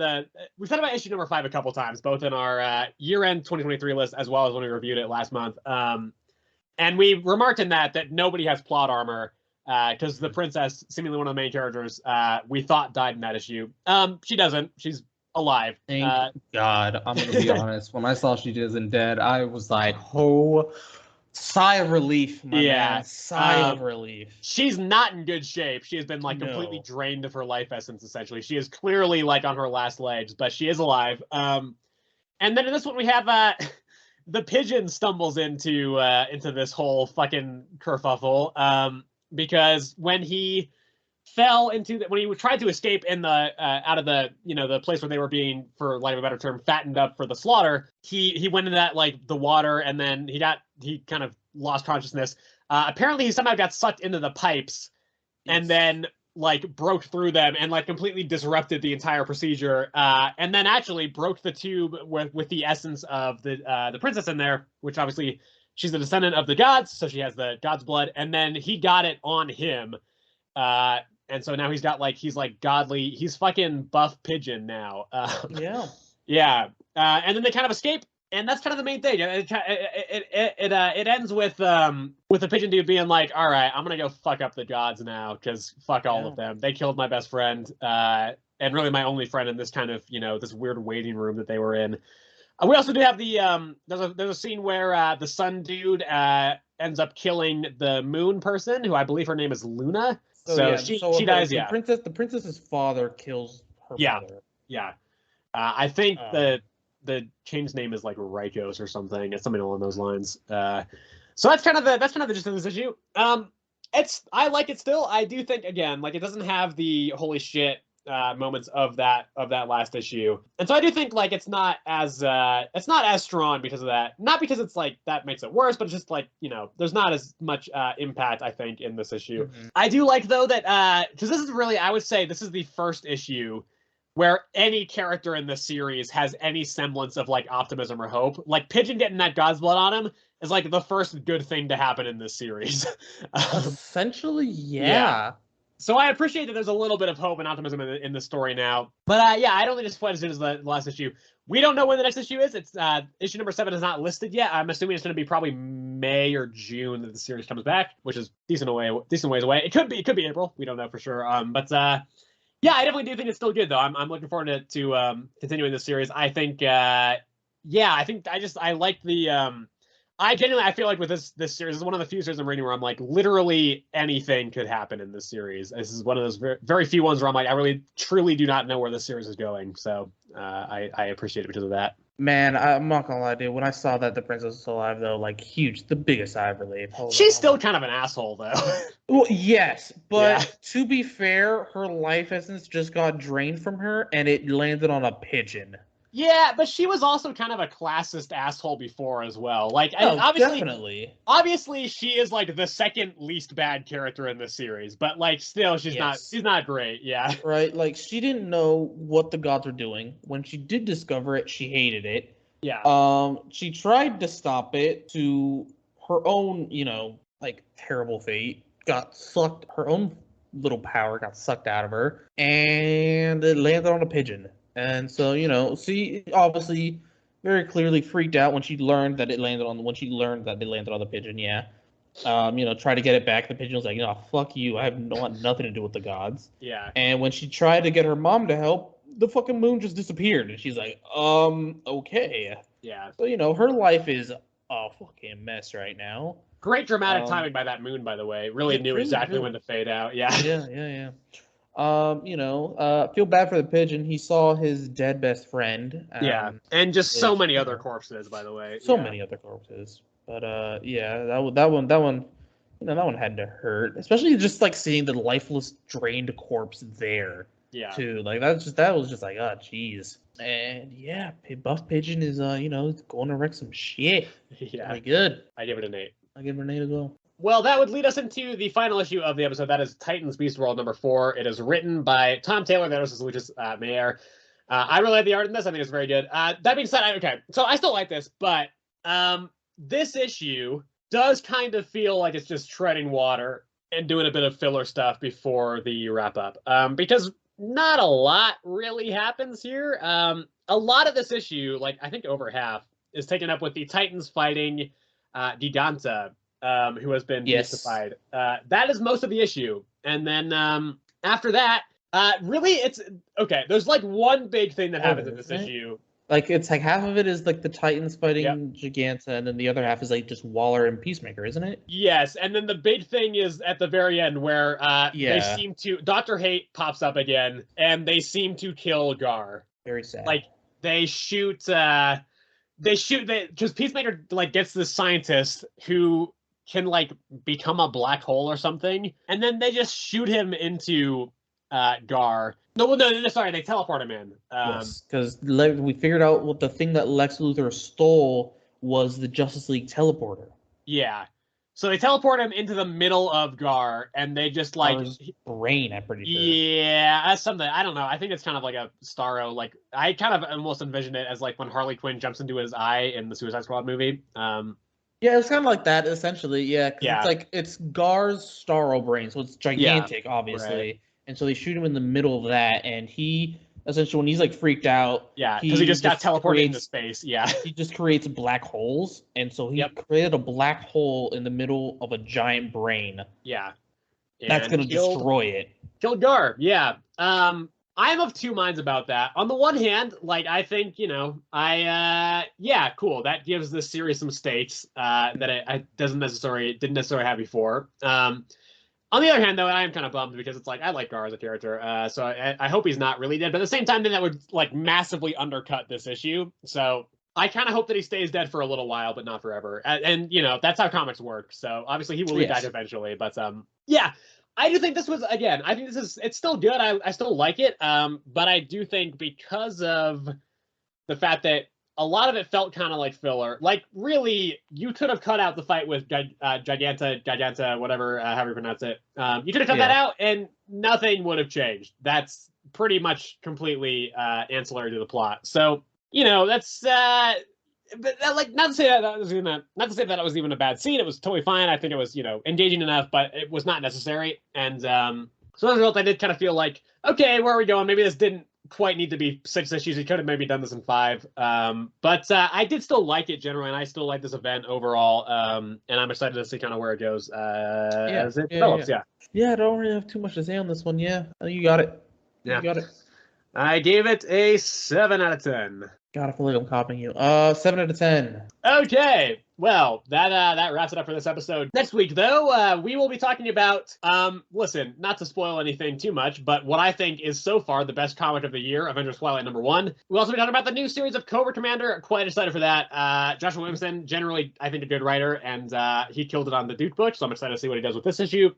We've talked about issue number 5 a couple times, both in our year-end 2023 list as well as when we reviewed it last month. And we remarked in that nobody has plot armor because the princess, seemingly one of the main characters, we thought died in that issue. She doesn't. She's alive. Thank God. I'm gonna be honest. When I saw she isn't dead, I was like, oh. Sigh of relief, my man. Sigh of relief. She's not in good shape. She has been like completely drained of her life essence, essentially. She is clearly like on her last legs, but she is alive. And then in this one we have the pigeon stumbles into this whole fucking kerfuffle. Because when he fell into when he tried to escape in the out of the the place where they were being, for lack of a better term, fattened up for the slaughter, he went into that like the water, and then he kind of lost consciousness. Apparently he somehow got sucked into the pipes and then like broke through them and like completely disrupted the entire procedure, and then actually broke the tube with the essence of the princess in there, which obviously she's a descendant of the gods, so she has the god's blood, and then he got it on him. And so now he's like godly. He's fucking buff pigeon now. Yeah. And then they kind of escape, and that's kind of the main thing. It ends with the pigeon dude being like, "All right, I'm gonna go fuck up the gods now, because fuck all of them. They killed my best friend, and really my only friend in this kind of this weird waiting room that they were in." We also do have the there's a scene where the sun dude ends up killing the moon person, who I believe her name is Luna. So she dies. The princess's father kills her father. Yeah. I think the king's name is like Rykos or something. It's something along those lines. So that's kind of the gist of this issue. I like it still. I do think, again, like, it doesn't have the holy shit moments of that last issue, and so I do think like it's not as strong because of that. Not because it's like that makes it worse, but it's just like there's not as much impact, I think, in this issue. I do like though that because this is really, I would say this is the first issue where any character in the series has any semblance of like optimism or hope. Like Pigeon getting that God's blood on him is like the first good thing to happen in this series. Essentially, yeah. So I appreciate that there's a little bit of hope and optimism in the story now. But I don't think it's quite as good as the last issue. We don't know when the next issue is. It's issue number 7 is not listed yet. I'm assuming it's going to be probably May or June that the series comes back, which is decent ways away. It could be April. We don't know for sure. But I definitely do think it's still good though. I'm looking forward to continuing this series. I think yeah, I like the I genuinely I feel like with this series, this is one of the few series I'm reading where I'm like literally anything could happen in this series. This is one of those very few ones where I'm like I really truly do not know where this series is going. So I appreciate it because of that. Man, I'm not gonna lie, dude. When I saw that the princess is alive, though, like huge, the biggest sigh of relief. She's still kind of an asshole though. Well, yes, Yeah. but to be fair, her life essence just got drained from her, and it landed on a pigeon. Yeah, but she was also kind of a classist asshole before as well. Like, Oh, obviously, definitely. obviously, she is like the second least bad character in this series, but like, still, she's Yes. not great. Yeah, Right? Like she didn't know what the gods were doing. When she did discover it, she hated it. yeah, She tried to stop it to her own, like terrible fate. Got sucked. Her own little power got sucked out of her, and it landed on a pigeon. And so, she obviously very clearly freaked out when she learned that it landed on the pigeon. Yeah. Try to get it back. The pigeon was like, fuck you. I want nothing to do with the gods. yeah, And when she tried to get her mom to help, the fucking moon just disappeared. And she's like, okay. yeah. So, her life is a fucking mess right now. Great dramatic timing by that moon, by the way. Really knew exactly when to fade out. Yeah, Yeah. Feel bad for the pigeon. He saw his dead best friend. yeah, and just so which, many other corpses, by the way. So many other corpses. But yeah, that one, that one had to hurt, especially just like seeing the lifeless, drained corpse there. Yeah. Too, like that was just like, oh jeez. And yeah, Buff Pigeon is going to wreck some shit. Yeah. Really good. I give it an 8. I give it an 8 as well. Well, that would lead us into the final issue of the episode. That is Titans Beast World number 4. It is written by Tom Taylor. That is Lucius Mayer. I really like the art in this. I think it's very good. That being said, okay, so I still like this, but this issue does kind of feel like it's just treading water and doing a bit of filler stuff before the wrap up. Because not a lot really happens here. A lot of this issue, like I think over half, is taken up with the Titans fighting Giganta, who has been beastified. That is most of the issue. And then after that, really, it's okay. There's like one big thing that happens in this issue. Like it's like half of it is like the Titans fighting Giganta, and then the other half is like just Waller and Peacemaker, isn't it? Yes, and then the big thing is at the very end where they seem to Dr. Hate pops up again, and they seem to kill Gar. Very sad. Like they shoot because Peacemaker like gets this scientist who can like become a black hole or something, and then they just shoot him into Gar. No, sorry, they teleport him in. Yes, because we figured out what the thing that Lex Luthor stole was the Justice League teleporter. Yeah, so they teleport him into the middle of Gar, and they just like his brain. I'm pretty sure. Yeah, that's something. I don't know. I think it's kind of like a Starro. Like I kind of almost envision it as like when Harley Quinn jumps into his eye in the Suicide Squad movie. Yeah, it's kind of like that essentially. Yeah, it's Gar's Starro brain, so it's gigantic, obviously. Right. And so they shoot him in the middle of that, and he essentially, when he's like freaked out, because he just got teleported into space. Yeah, he just creates black holes, and so he created a black hole in the middle of a giant brain. Yeah, that's gonna destroy it. Killed Gar. Yeah. I'm of two minds about that. On the one hand, like I think cool. That gives this series some stakes that it didn't necessarily have before. On the other hand, though, I am kind of bummed because it's like I like Gar as a character, so I hope he's not really dead. But at the same time, then that would like massively undercut this issue. So I kind of hope that he stays dead for a little while, but not forever. And that's how comics work. So obviously he will be dead eventually. But I do think this was again. I think it's still good. I still like it. But I do think because of the fact that a lot of it felt kind of like filler. Like, really, you could have cut out the fight with Giganta, whatever, however you pronounce it. You could have cut that out, and nothing would have changed. That's pretty much completely ancillary to the plot. So, that's but like not to say that it was even a bad scene. It was totally fine. I think it was engaging enough, but it was not necessary. And so as a result, I did kind of feel like, okay, where are we going? Maybe this didn't quite need to be 6 issues. He could have maybe done this in 5. But I did still like it generally, and I still like this event overall. And I'm excited to see kind of where it goes as it develops. Yeah, I don't really have too much to say on this one. Yeah, you got it. Yeah. You got it. I gave it a 7 out of 10. God, I feel like I'm copying you. 7 out of 10. Okay, well, that wraps it up for this episode. Next week, though, we will be talking about, listen, not to spoil anything too much, but what I think is so far the best comic of the year, Avengers Twilight #1. We'll also be talking about the new series of Cobra Commander. Quite excited for that. Joshua Williamson, generally, I think, a good writer, and he killed it on the Duke book, so I'm excited to see what he does with this issue.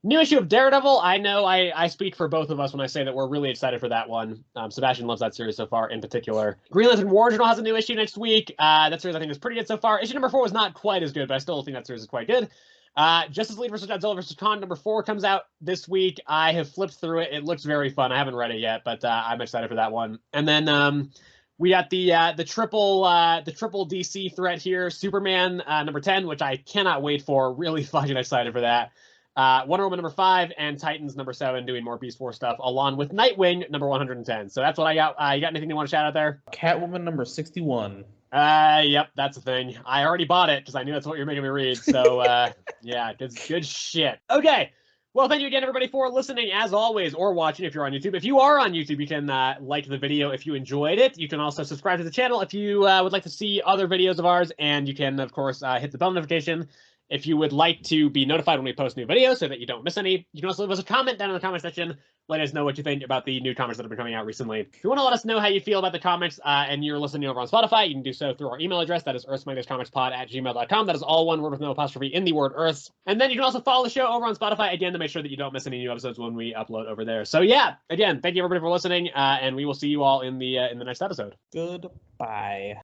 New issue of Daredevil. I know I speak for both of us when I say that we're really excited for that one. Sebastian loves that series so far in particular. Green Lantern War Journal has a new issue next week. That series I think is pretty good so far. Issue #4 was not quite as good, but I still think that series is quite good. Justice League vs. Godzilla vs. Kong #4 comes out this week. I have flipped through it. It looks very fun. I haven't read it yet, but I'm excited for that one. And then we got the triple DC threat here. Superman #10, which I cannot wait for. Really fucking excited for that. Wonder Woman #5 and Titans #7 doing more Beast Force stuff, along with Nightwing #110. So that's what I got. You got anything you want to shout out there? Catwoman #61. Yep, that's a thing. I already bought it because I knew that's what you're making me read. So yeah, good shit. Okay. Well, thank you again, everybody, for listening, as always, or watching if you're on YouTube. If you are on YouTube, you can like the video if you enjoyed it. You can also subscribe to the channel if you would like to see other videos of ours, and you can, of course, hit the bell notification if you would like to be notified when we post new videos so that you don't miss any. You can also leave us a comment down in the comment section. Let us know what you think about the new comics that have been coming out recently. If you want to let us know how you feel about the comics and you're listening over on Spotify, you can do so through our email address. That is earthsmightcomicspod@gmail.com. That is all one word with no apostrophe in the word Earths. And then you can also follow the show over on Spotify, again, to make sure that you don't miss any new episodes when we upload over there. So yeah, again, thank you everybody for listening, and we will see you all in the next episode. Goodbye.